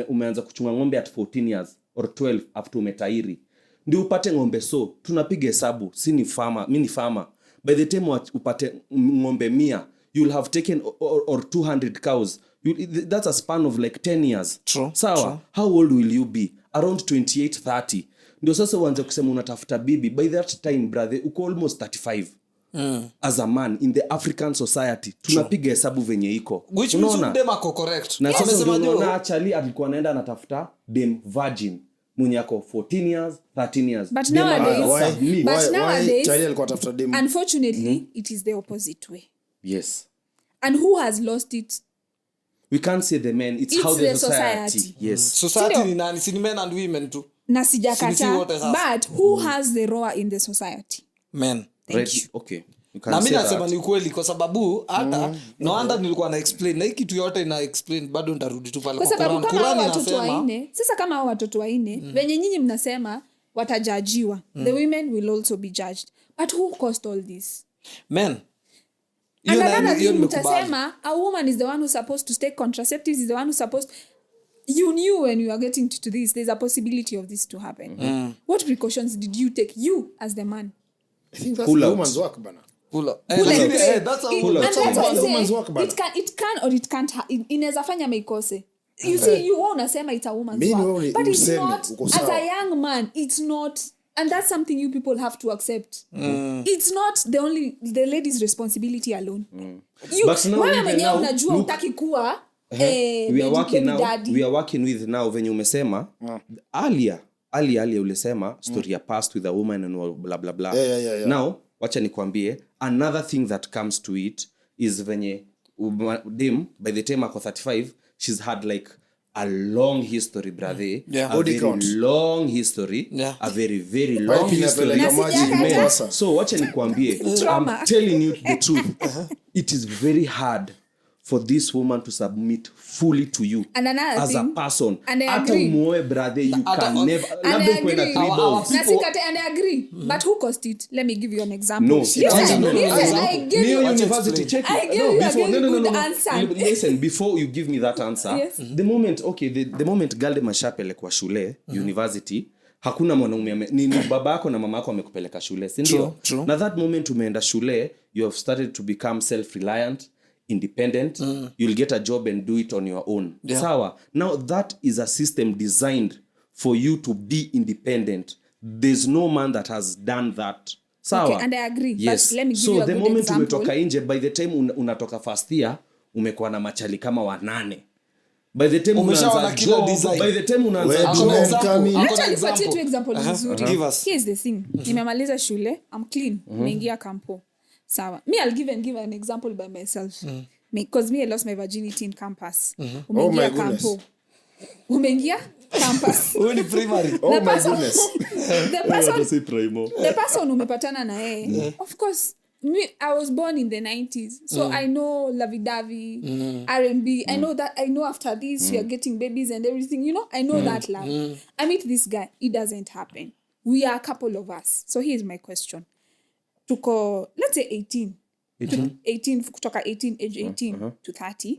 umeanza kuchunga ng'ombe at 14 years or 12 after umetairi. Ndio upate ng'ombe so tunapiga hesabu mimi ni farmer. By the time upate ng'ombe 100 you'll have taken or 200 cows. That's a span of like 10 years. True. Sawa. True. How old will you be? Around 28-30. Ndio sasa uanze kusema unatafuta bibi. By that time brother uko almost 35. As a man in the African society tunapiga hesabu venye iko. Which means dem ako correct. Na sasa unaona actually alikuwa anaenda anatafuta dem virgin mwenye ako 14 years 13 years. But nowadays unfortunately it is the opposite way. Yes. And who has lost it? We can't say the men, it's how the society. Yes. Society ni nani? Si men and women too. Na sijakata. But who has the role in the society? Men. Right. Okay. Na mimi nasema ni kweli kwa sababu hata naanda nilikuwa na explain na hiki kitu yote na explain bado nitarudi tu pale kwa sababu kama watoto wanne sasa kama hao watoto wanne wenye nyinyi mnasema watajajiwa the women will also be judged but who caused all this? Men. You mtasema a woman is the one who's supposed to take contraceptives, is the one who's supposed you knew when you are getting to this there's a possibility of this to happen. What precautions did you take, you as the man? I think that's the woman's work bana. That's a woman's work bana. It can or it can't inaweza fanya maikose. You see you unasema it's a woman's work but it's not as a young man it's not. And that's something you people have to accept. It's not the lady's responsibility alone. Wewe mwenyewe unajua utaki kuwa we are working with now venye umesema earlier ulisema story ya past with a woman and blah blah blah. Yeah. Now wacha nikwambie another thing that comes to it is venye dim by the time ako 35 she's had like a long history brother. A very long history. A very very long history. So wacha nikwambie I'm telling you the truth. It is very hard for this woman to submit fully to you as a person. Hata umuoe brother you can never labda kwenda 3 balls. And I agree. But who caused it? Let me give you an example. No. I give you university check it. Answer. Listen, before you give me that answer, yes. The moment Galde Mashapele kwa shule, university, hakuna mwanaume ni baba yako na mama yako wamekupeleka shule, si ndio? Na that moment umeenda shule, you have started to become self-reliant, independent, you'll get a job and do it on your own. Sawa. Now that is a system designed for you to be independent. there's no man that has done that. Sawa? Okay, and I agree. Yes. But let me give so you a the good moment example. umetoka nje, by the time unatoka first year umekuwa na machali kama 8. By the time Umeshaona unaanza kila job, design. by the time unaanza Where do job, men come in? Acha nipatie tu example nzuri. Give us. Here's the thing. Nimemaliza shule, I'm clean. Nimeingia kampo. Sawa. Me, I'll give an example by myself. Because me, I lost my virginity in campus. Umeingia kampo. Umeingia campus. Wewe ni primary. Oh my goodness. The person umepatana na yeye, of course, me, I was born in the 90s, so I know lovey-dovey, R&B. I know after this you're getting babies and everything. You know, I know that love. I meet this guy. It doesn't happen. We are a couple of us. So here's my question. Tuko, let's say 18. 18 kutoka 18, age 18 to 30.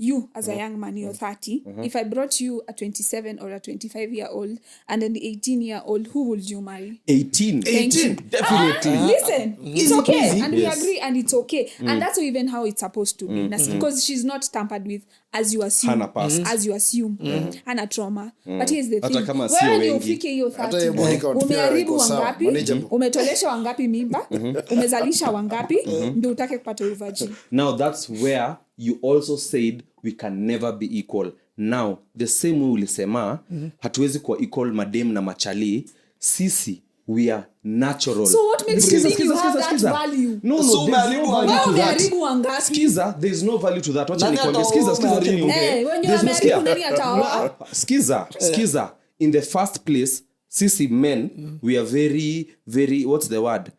You as a young man, you're 30. If I brought you a 27 or a 25-year-old and an 18-year-old, who would you marry? 18. Thank you. Definitely. Listen, it's okay. And Yes. we agree, and it's okay. And that's even how it's supposed to be. That's because she's not tampered with as you assume. Hana past. As you assume. Hana trauma. But here's the Hata thing. kama sio Wewe ni wengi. ufike hiyo Hata yeye Monica 30. utupia Umeharibu iko sawa, wangapi? manageable. Umetolesha wangapi mimba? Umezalisha wangapi? Ndio utake kupata virgin. Now that's where you also said we can never be equal. Now the same way ulisema hatuwezi kuwa equal madem na machali, sisi we are natural. So what makes you think you have that value? No, So there's no umeharibu value to that. Umeharibu wangapi? Skiza, there's no value to that. Wacha Nani nikwambie. ataoa Skiza, wacha umeharibu? niongee. When you There's are no married, skia. nani ataoa? Skiza. In the first place, sisi men, we are very, very, what's the word?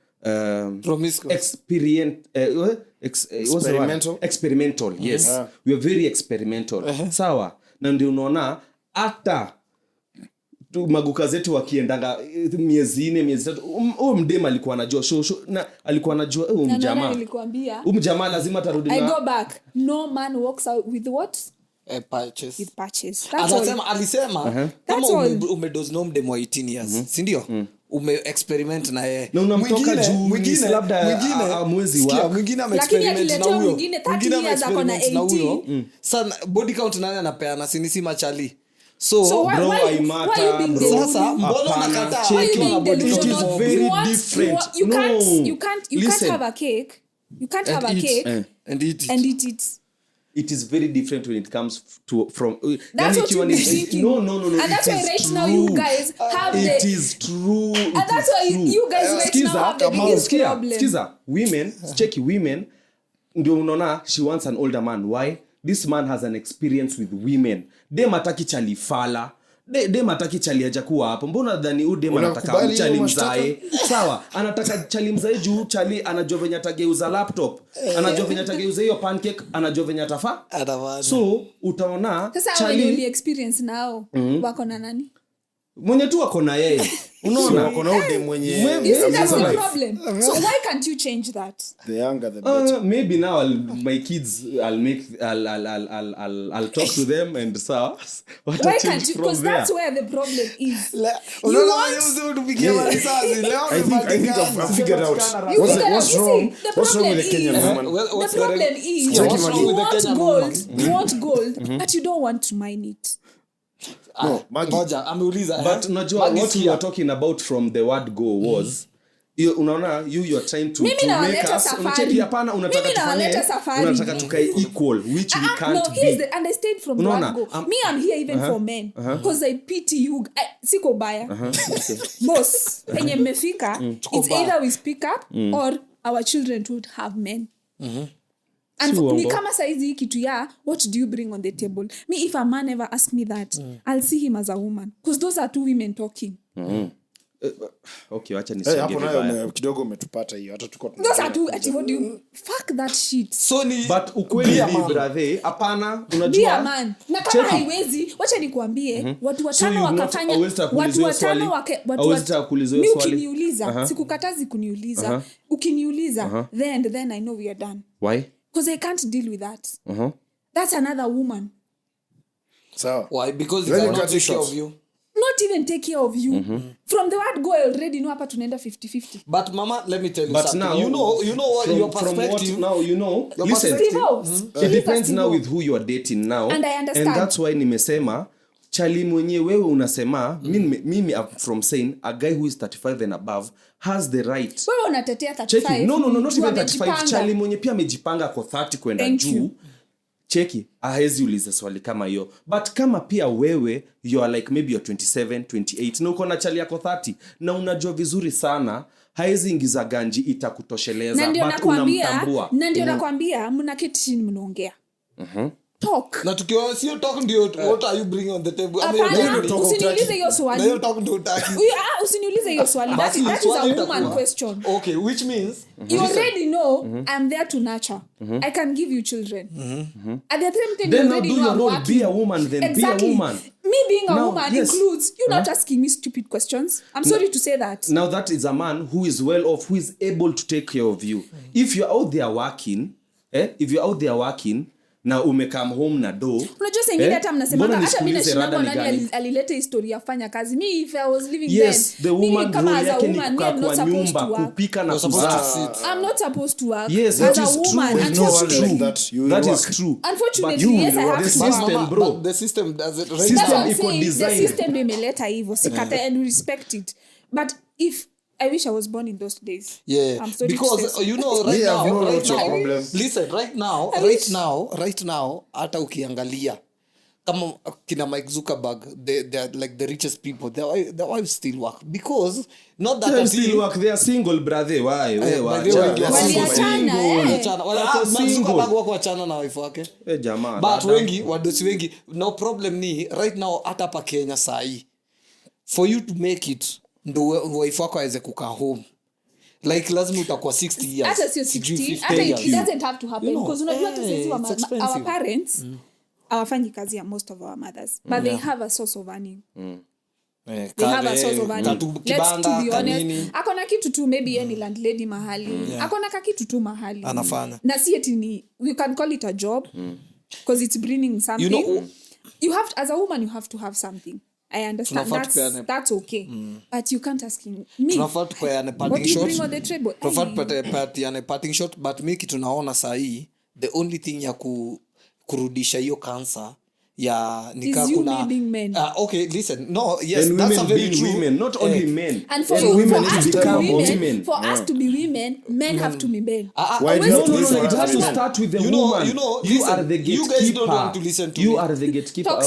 Promiscuous. What's the word? Experimental? Experimental, yes. We are very experimental. Sawa. Na ndio unaona hata maguka zetu wakiendanga miezi 4 miezi 3, huyo mdema alikuwa anajua na alikuwa anajua huyo mjamaa. Huyo mjamaa lazima tarudi na I go back. No man walks out with what? Patches. With patches. That's all. Alisema kama umedose no mdemo 18 years, si ndio? Ume experiment na yeye. Na unamtoka juu labda mwezi wa. Mwingine ame Lakini experiment na akiletea huyo. mwingine 30 years ako na 18. Sana body count nani anapeana sinisi machali. So why bro, I you matter, being bro. delusional? Sasa mbona unakataa? Why you being Watu wana body count delusional? mob? very You want- different. You No. can't Listen. have a cake. You can't have a And eat. cake And eat it. and eat it. It is very different when it comes from That's what you've been thinking. No. And that's it why is right now you true. guys have It the... is true. And that's why you guys right now have the biggest problem. Skiza, women, check women, ndio unaona she wants an older man. Why? This man has an experience with women. Dem hataki chali fala. Dem hataki chali aja kuwa hapo. Mbona dhani huyu dem anataka chali mzae? Sawa, anataka chali mzae juu chali anajua venye atageuza laptop. Anajua venye atageuza hiyo pancake, anajua venye atafa. So utaona Sasa wewe experience nao wako na nani? Mwenye tu wako na yeye. Unaona Wako na ude mwenye You see, that's the problem. So why can't you change that? the younger the better. Maybe now my kids I'll talk to them and Why can't you? Because that's where the problem is. I think I've figured out You what's figure out, what's you wrong. see, the What's wrong problem with the Kenyan is- woman? The problem is What's wrong you with the want Kenyan gold, woman? you want gold, but you don't want to mine it. No, Maggie. Ngoja ameuliza. But unajua what we were talking about from the word go was unaona you are trying to Mimi make nawaleta us safari. unacheki hapana unataka Mimi nawaleta tufanye safari. unataka tukae equal which we can't No, here's be. the understand from the Unaona, word go. Me, I'm here even for men because I pity you. Siko baya. Boss, penye mmefika, it's baya. either we speak up or our children would have men. And Si ni uongo. kama saizi hii kitu ya what do you bring on the table? Me, if a man ever ask me that, I'll see him as a woman because those are two women talking. Okay, acha Hapo nisogee nayo vibaya. kidogo umetupata hiyo hata tuko Those are two. What do you fuck that shit? So ni But ukweli Be a ni man. brother hapana Be a unajua man. Na kama Cheki. haiwezi, wacha nikuambie, watu So watano you've not- wakafanya, hauwezi taka kuuliza watu hiyo watano swali? watu Hauwezi taka kuuliza hiyo mi swali? ukiniuliza, sikukatazi kuniuliza, ukiniuliza, then I know we are done. Why? Because I can't deal with that. That's another woman. sawa. why? Because Let they me cannot cut you take care short. of you. Not even take care of you. From the word go, I already know hapa tunaenda 50-50. But mama, let me tell you But something. now you know what from your what perspective. now you know Your listen perspective- Steve-O. it depends now with who you are dating now And I understand. and that's why nimesema chali mwenye wewe unasema mimi I'm from saying a guy who is 35 and above has the right. Wewe unatetea 35. Cheki. No, not even 35. Chali mwenye pia amejipanga kwa 30 kwenda juu. Cheki, haezi uliza swali kama hiyo. But kama pia wewe you are like maybe you're 27, 28 na uko na chali yako 30 na unajua vizuri sana haezi ingiza ganji itakutosheleza but unamtambua. Na ndio nakwambia mnaketi chini mnaongea. Talk. Na tukiwa sio talk ndio what are you bringing on the table? Usiniulize hiyo swali. Ndio talk ndio utaki. Usiniulize hiyo swali. That is a woman question. Okay, which means you already know I'm there to nurture. I can give you children. At the same time then you already know I'm working. Be a woman then Exactly. be a woman. Me being a Now, woman yes. includes you not asking me stupid questions. I'm sorry to say that. Now that is a man who is well off, who is able to take care of you. If you're out there working, na umekam home na do. Unajua sasa ingine hata mnasema hata mimi nashinda nani alileta historia afanya kazi. Me if I was living yes, then. The woman role yake ni kukaa kwa nyumba, kupika na kuzaa. I'm not supposed to work. Yes, as that a is woman. true. Unfortunately, that is true. Unfortunately, yes, I have to system, work. bro. But the system does it right. System now. iko design. The system imeleta hivyo sikata and we respect it. But if I wish I was born in those days. Yeah, I'm sorry because to you know right now, what's your problem? Listen, right now, hata ukiangalia kama kina Mike Zuckerberg, they are like the richest people. Their wives still work because not that They still work. They are single, brother. Why? Zuckerberg wako wachana na wife wake. Jamaa. But wengi wadosi wengi. No problem ni right now hata pa Kenya sahi. For you to make it ndo wife wako aweze kukaa home. Like lazima utakuwa 60 years. Hata sio 60. Hata it doesn't have to happen because unajua hata sisi our parents hawafanyi kazi ya most of our mothers but they have a source of earning. They have a source of earning. Let's to be honest. Akona kitu tu maybe any landlady mahali. Akona kitu tu mahali. Anafanya. Na si eti ni we can call it a job because it's bringing something. You know, you have to, as a woman you have to have something. I understand that's okay. But you can't ask me. Tunafaa tupeane parting shot. What do you bring on the table? Tunafaa tupeane parting shot but mimi tunaona sahi the only thing ya kurudisha hiyo cancer ya nika kuna okay listen no yes and that's a very true women not only men and for women us to become women for us to be women men have to be men. Why do you have to listen? It has to start with the woman. You are the gatekeeper. You guys don't want to listen to you me. Are the gatekeeper.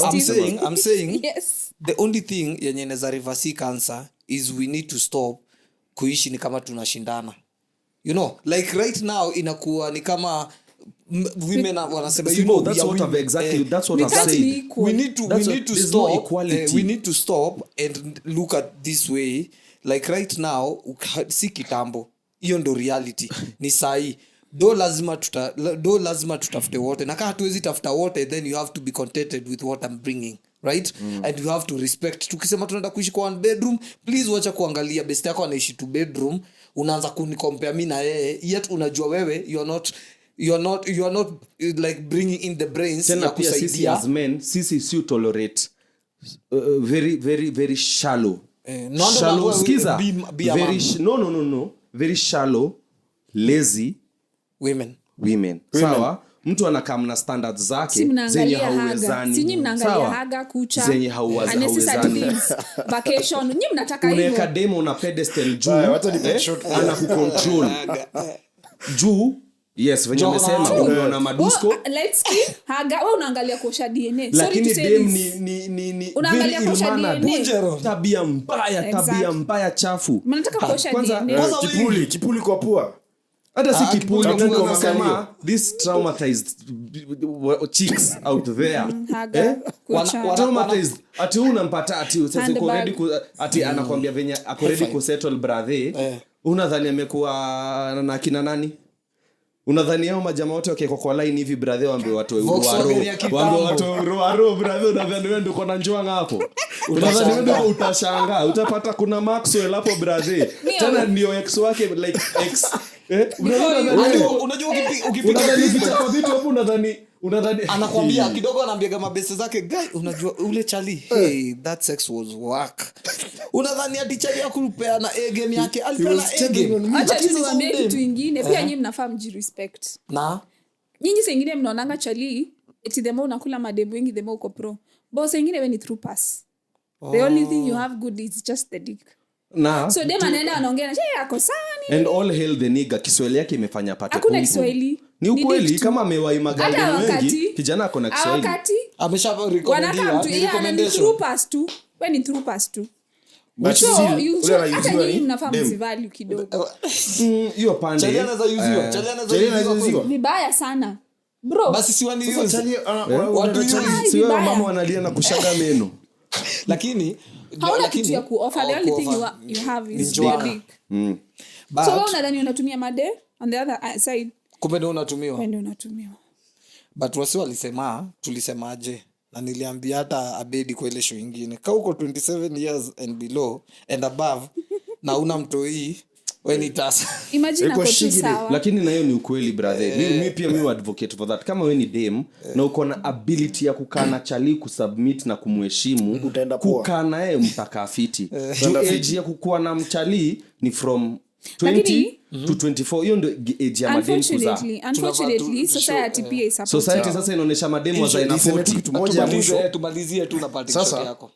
I'm saying Yes. The only thing yenye inaweza reverse cancer is we need to stop kuishi ni kama tunashindana. You know, like right now inakuwa ni kama women wanasema that's what I've said. We need to stop. We need to stop and look at this way. Like right now si kitambo. Hiyo ndo reality. Ni sahi. Do lazima tutafute wote. Na kama hatuwezi tafuta wote then you have to be contented with what I'm bringing. Right? And you have to respect. Tukisema tunaenda kuishi kwa one bedroom, please wacha kuangalia best yako anaishi two bedroom, unaanza kunicompare mimi na yeye, yet unajua wewe you are not like bringing in the brains ya kusaidia. Sisi as men, sisi tolerate very very very shallow. Shallow skiza. Very shallow, lazy women. Sawa? Mtu anakaa na standards zake zenye hauwezani. Sinyi mnaangalia haga kucha. Zenye hauwezani. Vacation. Nyinyi mnataka hivyo. Unaweka demo na pedestal juu. Ana kucontrol. Juu. Yes, venye umesema unaona madusko. Let's keep haga. Wewe unaangalia kuosha DNA. Lakini dem ni unaangalia kuosha DNA. Tabia mbaya chafu. Mnataka kuosha DNA. Kipuli kwa pua. Hata si kipuli unasema this traumatized chicks out there. Traumatized. Ati unampata ati sasa uko ready ati anakuambia venye ako ready ku settle brother. Unadhani amekuwa na kina nani? Unadhani hao majamaa wote wako kwa line hivi brother waambie watu waro brother unadhani wewe ndio uko na njoo hapo. Unadhani wewe ndio utashangaa utapata kuna Maxwell hapo brother. Tena ndio ex wake like ex unajua ukipiga vitu hapo unadhani anakuambia kidogo anaambia kama best zake guy unajua ule chali hey that sex was work. Unadhani ati chali akupea na A game yake alipeana A game. Acha niwaambie kitu kingine pia nyinyi mnafaa mjirespect. Na nyinyi sengine mnaonanga chali eti demo unakula mademu wengi demo uko pro. boss wengine we ni through pass. The only thing you have good is just the dick. Na So dem anaenda anaongea na yako sani. and all hail the nigga, Kiswahili yake imefanya pate Hakuna Kiswahili. Ni ukweli kama amewahi magari wengi kijana ako na Kiswahili. Wakati recommendation through pass tu. We ni through pass tu. But So still, you ule anayuziwa hata nyinyi ni mnafaa dem. msivalue kidogo. Hiyo pande. Chali anaweza yuziwa. Chali anaweza yuziwa. Vibaya sana. Bro. Basi si wani Sasa use. Chali, Watu use. Si wewe vibaya. mama wanalia na kushaga meno. Lakini Hauna kitu ya kuoffer. The only thing you have is the Njoa. dick. But So wewe unadhani unatumia made on the other side kumbe ndio unatumiwa. when unatumiwa. But wasi walisema tulisemaje, na niliambia hata Abedi kwa ile show nyingine, kama uko 27 years and below and above na una mtoi when it does. Imagine Iko ako tu shigile. sawa. Lakini na hiyo ni ukweli brother. Mimi pia mimi advocate for that. Kama wewe ni dem na uko na ability ya kukaa na chali kusubmit na kumheshimu, Utaenda poa. kukaa na yeye mpaka fiti. Juu age ya kukuwa na mchali ni from 20 to 24. Hiyo ndio age ya madem kuzaa. Unfortunately, society pia is supporting. Society sasa inaonyesha madem wa zaina Niseme 40. kitu moja ya mwisho. Tumalizie tu na parting Sasa, shot yako.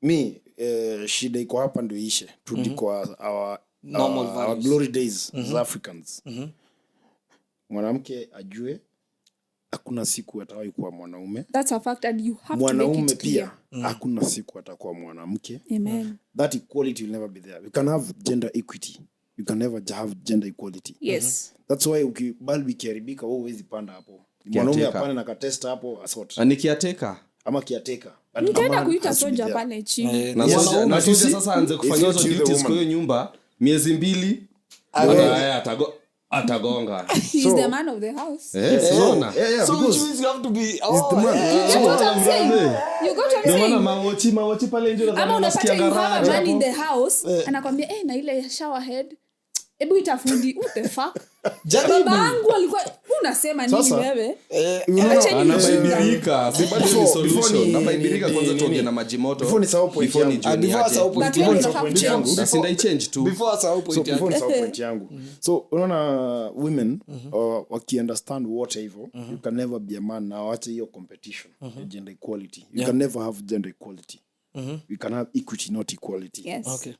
mi shida iko hapa ndio ishe turudi kwa Normal our values. glory days as Africans. Mwanamke ajue hakuna siku atawahi kuwa mwanaume. That's a fact and you have to make Mwanaume it clear. pia hakuna siku atakuwa mwanamke. Amen. That equality will never be there. We can have gender equity. You can never have gender equality. Yes. That's why ukibali ikiharibika wewe huwezi panda hapo. Mwanaume apane na katesta hapo asort. Anikiateka. Ama kiateka. Nitaenda kuita soja pale chini. Na Yes. soja na But you soja see, sasa anze kufanya it's hizo not you the duties kwa woman. hiyo nyumba miezi 2. Haya atagonga. He's the man of the house. Unaona? Yeah, So because which means you have to be he's the man. That's what I'm saying. You got what I'm Ndio maana saying. mawochi pale nje Ama unapata you have a man in unasikia the house anakwambia na ile shower head ebu itafundi what the fuck. Babangu alikuwa unasema nini Sasa, wewe? anabaibirika. Si bado ni Before solution. ni- Nabaibirika ni- kwanza ni- tuongee ni- na maji moto. before nisahau point Before yangu. nijue ni Before aje. asahau point But yangu. wewe Before unafaa point yangu. Na sindai change tu. Before asahau point yangu. Before nisahau point yangu. So unaona women waki-understand wote hivyo, you can never be a man na waache hiyo competition ya gender equality. You can never have gender equality. We can have equity, not equality. Yes. Okay.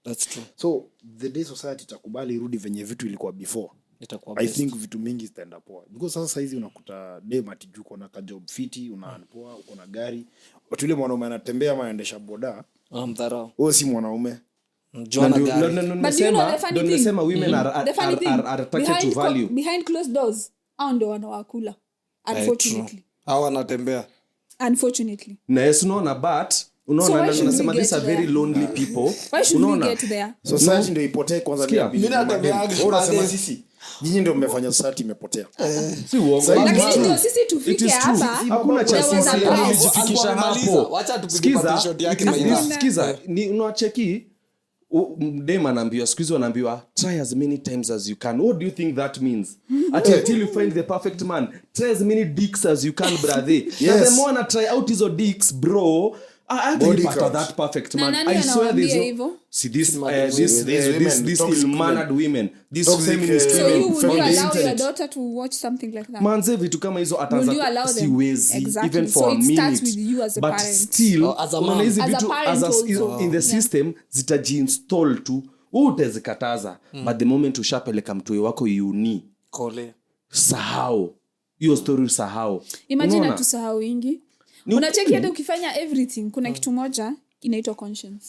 That's true. So the day society itakubali irudi venye vitu ilikuwa before, Itakuwa I best. think vitu mingi zitaenda poa. Because sasa saizi unakuta dem ati juu uko na ka job fiti, unapoa, uko na gari. Watu ile mwanaume anatembea ama anaendesha boda, Mdharau. wewe si mwanaume. Joana gari. But do you know the funny thing? Nimesema women The funny thing, are targeted to value. behind closed doors, hao ndio wanawakula. Unfortunately. Hao wanatembea. Unfortunately. Na yes unaona but So unaona why na should nasema we these get are very there? lonely people. Why should we Unaona? get there? Society ndio ipotee kwanza Sikia, ndio. mimi natembeaga Wewe unasema baadaye. sisi nyinyi ndio mmefanya society imepotea. Si uongo. Sasa But Lakini true. ndio sisi It tufike is true. hapa. Hakuna cha There was a sisi price. tumejifikisha Amaliza. hapo. Wacha tupige Sikiza, parting shot yake it is Maina. this. Sikiza, ni unacheki dem anaambiwa siku hizi wanaambiwa try as many times as you can. What do you think that means? Until you find the perfect man, try as many dicks as you can, brother. Yes. Na the more na try out hizo dicks, bro, I Body pata count. that perfect Na man. nani I swear anawaambia there's hivyo? no see this These women, this toxic ill-mannered women, these Toxic, feminist So So women you would from you the allow your internet. daughter to watch something like that? Manze vitu kama hizo Will you allow ataanza them? siwezi Exactly. even So for a it starts minute with you as a but parent. still Or as a unaona mom. hizi As a vitu parent also. in the Yeah. system zitajiinstall tu wewe utazikataza but the moment ushapeleka mtoi wako uni Kole. sahau hiyo story usahau. Imagine Unaona? atusahau ingi. Ni Unacheki ukweli. hata ukifanya everything kuna kitu moja inaitwa conscience.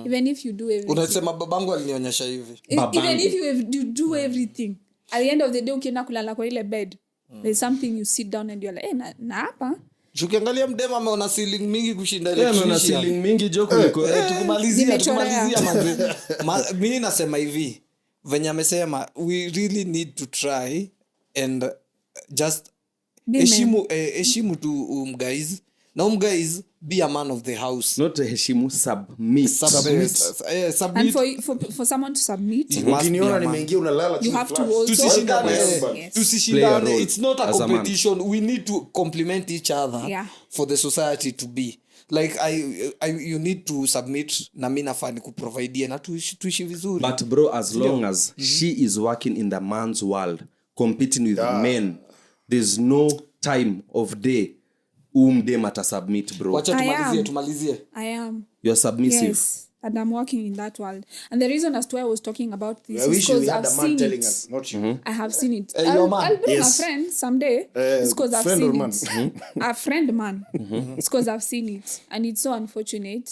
Even if you do everything. Unasema babangu alinionyesha hivi. Babangu. Even if you do everything. At the end of the day ukienda kulala kwa ile bed. There's something you sit down and you're like, na hapa Ukiangalia mdema ameona ceiling mingi kushinda ile. Yeah, na ceiling mingi jo kuliko Tukumalizia Nimechorea. manze. Mimi nasema hivi. Venye amesema we really need to try and just heshimu tu guys. Na guys be a man of the house. not heshimu submit. and for someone to submit, Must be a Ukiniona man. nimeingia unalala you chini have to flat. also Tusishindane. Yes. Play a Tusishindane. role It's not a as a man. competition. We need to complement each other Yeah. for the society to be. Like you need to submit na mimi nafaa nikuprovidie na tuishi vizuri. But bro, as long as she is working in the man's world, competing with men, there's no time of day umdem atasubmit bro. Wacha I am. tumalizie. I am. You're submissive. Yes. And I'm working in that world. And the reason as to why I was talking about this I is wish we because had I've a man seen telling it. us, not you. I have seen it. Your I'll man. bring Yes. a friend someday. It's because I've friend or seen man. it. A friend man. It's because I've seen it. And it's so unfortunate.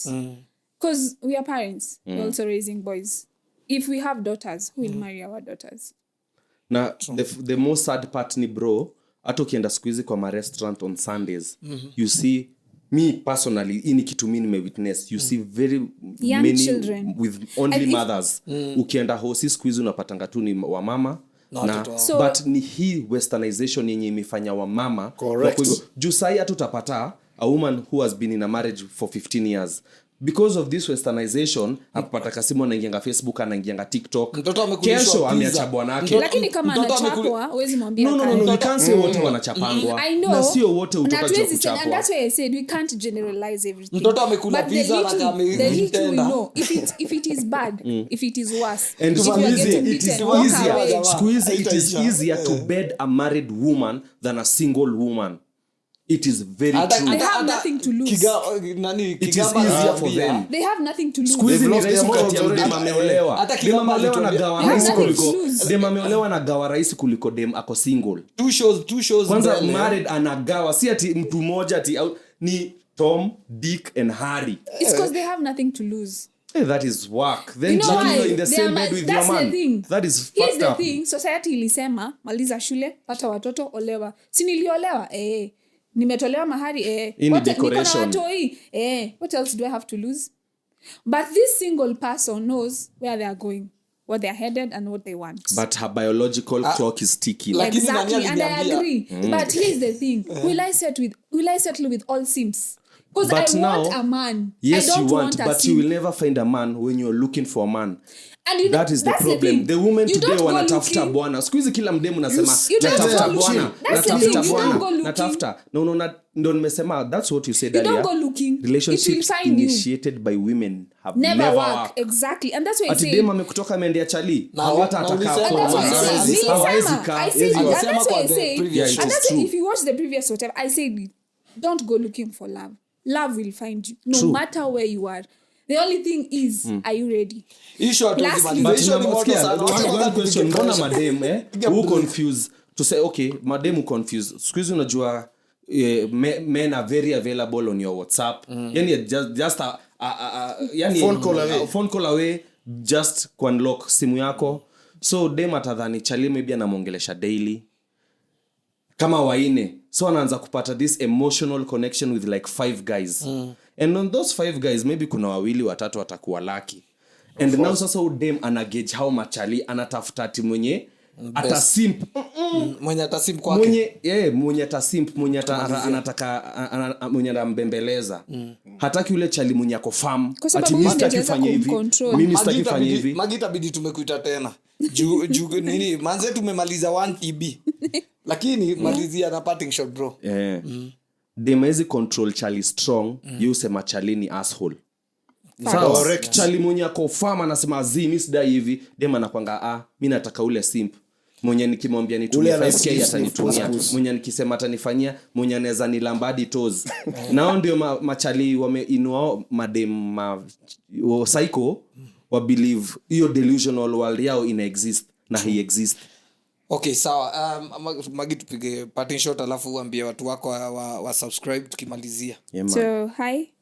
Because we are parents. We're also raising boys. If we have daughters, who will marry our daughters? Na the most sad part ni bro, hata ukienda siku hizi kwa restaurant on Sundays, you see me personally, ini kitu mimi nimewitness, you see very Young many children. with only And if- mothers. Ukienda hosi siku hizi unapatanga tu ni wamama na watoto wao. So- but ni hii westernization yenye imefanya wamama. Correct. Kwa hivyo, juu sahi hata utapata a woman who has been in a marriage for 15 years. Because of this westernization, apata kasimu anaingianga Facebook, anaingianga TikTok. Mtoto amekulishwa Kesho pizza. ameacha bwanake. Mtoto- Lakini kama mtoto anachapwa, huwezi mwambia No, kale. you can't say wote wanachapangwa. I know. Na sio wote And utoka juu ya hatuwezi say- and kuchapwa. that's why I said we can't generalize everything. Mtoto amekula But the pizza na little- kama the little we vitenda. know, if it is bad, if it is worse, And if you siku are hizi, getting it is beaten, walk easier. away. Siku hizi, it is Haitaisha. easier to bed a married woman than a single woman. It is very Hata- true. They have hata- nothing to lose. It is Kigamba easier for anaambia, them. They have nothing to Siku lose. hizi ni lost rahisi their kati ya morals dem already. ameolewa. Hata Dem Kigamba ameolewa na alituambia- gawa They have rahisi nothing kuliko to lose. dem ameolewa na gawa rahisi kuliko dem ako single. two shows Kwanza mbele. married anagawa, si ati mtu mmoja ati ni Tom, Dick and Harry. It's because they have nothing to lose. Hey, that is work. Then You know just why? you're in the They same are bed ma- with that's your the man. thing. That is Here's fucked the up. thing. Society ilisema maliza shule, pata watoto, olewa. Si niliolewa? Nimetolewa mahari? Hii ni What- niko na decoration. watoi? What else do I have to lose? But this single person knows where they are going, what they are headed, and what they want. But her biological clock is ticking. Like- Lakini Exactly, nani and I aliniambia? agree. But here's the thing: will I settle with all Sims? Because But I want now- a man. Yes, I don't you want, a but sim. you will never find a man when you're looking for a man. And you know, That is the that's problem. thing. The women You today don't go wanatafuta looking. bwana. Siku hizi kila mdemu nasema You don't natafuta go bwana, looking. That's the natafuta thing. You don't go bwana, looking. natafuta. No, ndo nimesema that's what you said You don't earlier. go looking. It Relationships will find you. initiated by women have Never work. worked. Exactly. And that's why I Ati say. dem amekutoka ameendea chali. Na- Hawata na atakaa ulisema- kwa And that's what I maana. said. Hawezi Nilisema. kaa. I said Yes, it. you And are. that's Alisema why I kwa the said. previous Yeah, it And is that's why true. if you watch the previous whatever, I said, don't go looking for love. Love will find you, no True. matter where you are. The only thing is, are you ready? Issue hatuwezi Lastly- maliza. But Issue ni moto unasikia, sana. one- Watu one wanataka question, kupiga mbona pressure. madem who confuse to say okay madem confuse siku hizi unajua men are very available on your WhatsApp yani just yani phone call away just kuunlock simu yako so dem atadhani chali maybe anamwongelesha daily kama waine so anaanza kupata this emotional connection with like 5 guys and on those 5 guys maybe kuna wawili watatu watakuwa lucky and now sasa udem ana gauge how machali anatafuta ati mwenye atasimp Mwenye atasim kwake. mwenye atasimp mwenye anataka mwenye anambembeleza hataki ule chali mwenye ako farm Kwa sababu ati mimi mimi sitaki nitaweza fanya hivi kumcontrol. mimi sitaki fanya Magita hivi Magita bidi tumekuita tena. Juu nini manze tumemaliza 1 TB. Lakini malizia na parting shot bro. dem hawezi control chali strong yu sema chali ni asshole sawa Correct. chali mwenye ako farm anasema mimi sidai hivi dem anakwanga mimi nataka ule simp mwenye nikimwambia nitumie Ule 5k ana atanitumia sniff, mwenye nikisema atanifanyia mwenye anaweza nilambadi toes nao ndio machali wameinua madem psycho wa believe hiyo delusional world yao ina exist na he exist. Okay, sawa. Magi tupige parting shot alafu uambie watu wako wa subscribe tukimalizia. Yeah, man. So, hi.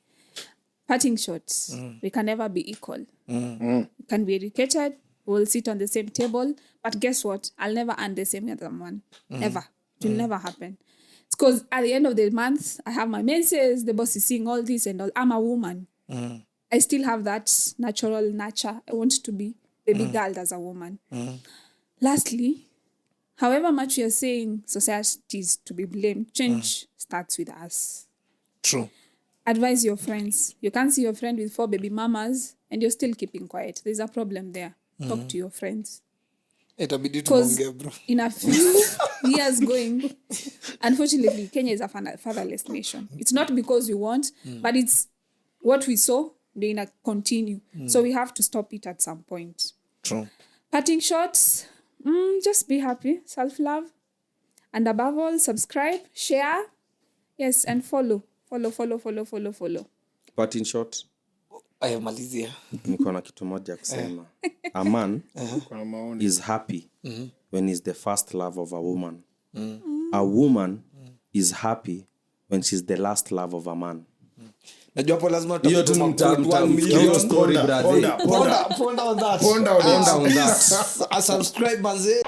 Parting shots. We can never be equal. We can be educated. We'll sit on the same table. But guess what? I'll never earn the same as someone. Ever. It will never happen. It's because at the end of the month, I have my menses. The boss is seeing all this and all. I'm a woman. I still have that natural nature. I want to be baby girl as a woman. Lastly, however much you're saying society is to be blamed, change starts with us. True. Advise your friends. You can't see your friend with 4 baby mamas and you're still keeping quiet. There's a problem there. Talk to your friends. Itabidi Because tuongee bro. in a few years going, unfortunately, Kenya is a fatherless nation. It's not because we want, but it's what we saw, they're going to continue. So we have to stop it at some point. True. Parting shots, just be happy, self-love. And above all, subscribe, share. Yes, and follow. But in short, ayamalizia niko na kitu moja kusema. A man Kuna maoni. is happy when he's the first love of a woman. A woman is happy when she's the last love of a man. najua hapo lazima Hiyo tu hiyo story, brother. ponda on that Ponda on it. subscribe manze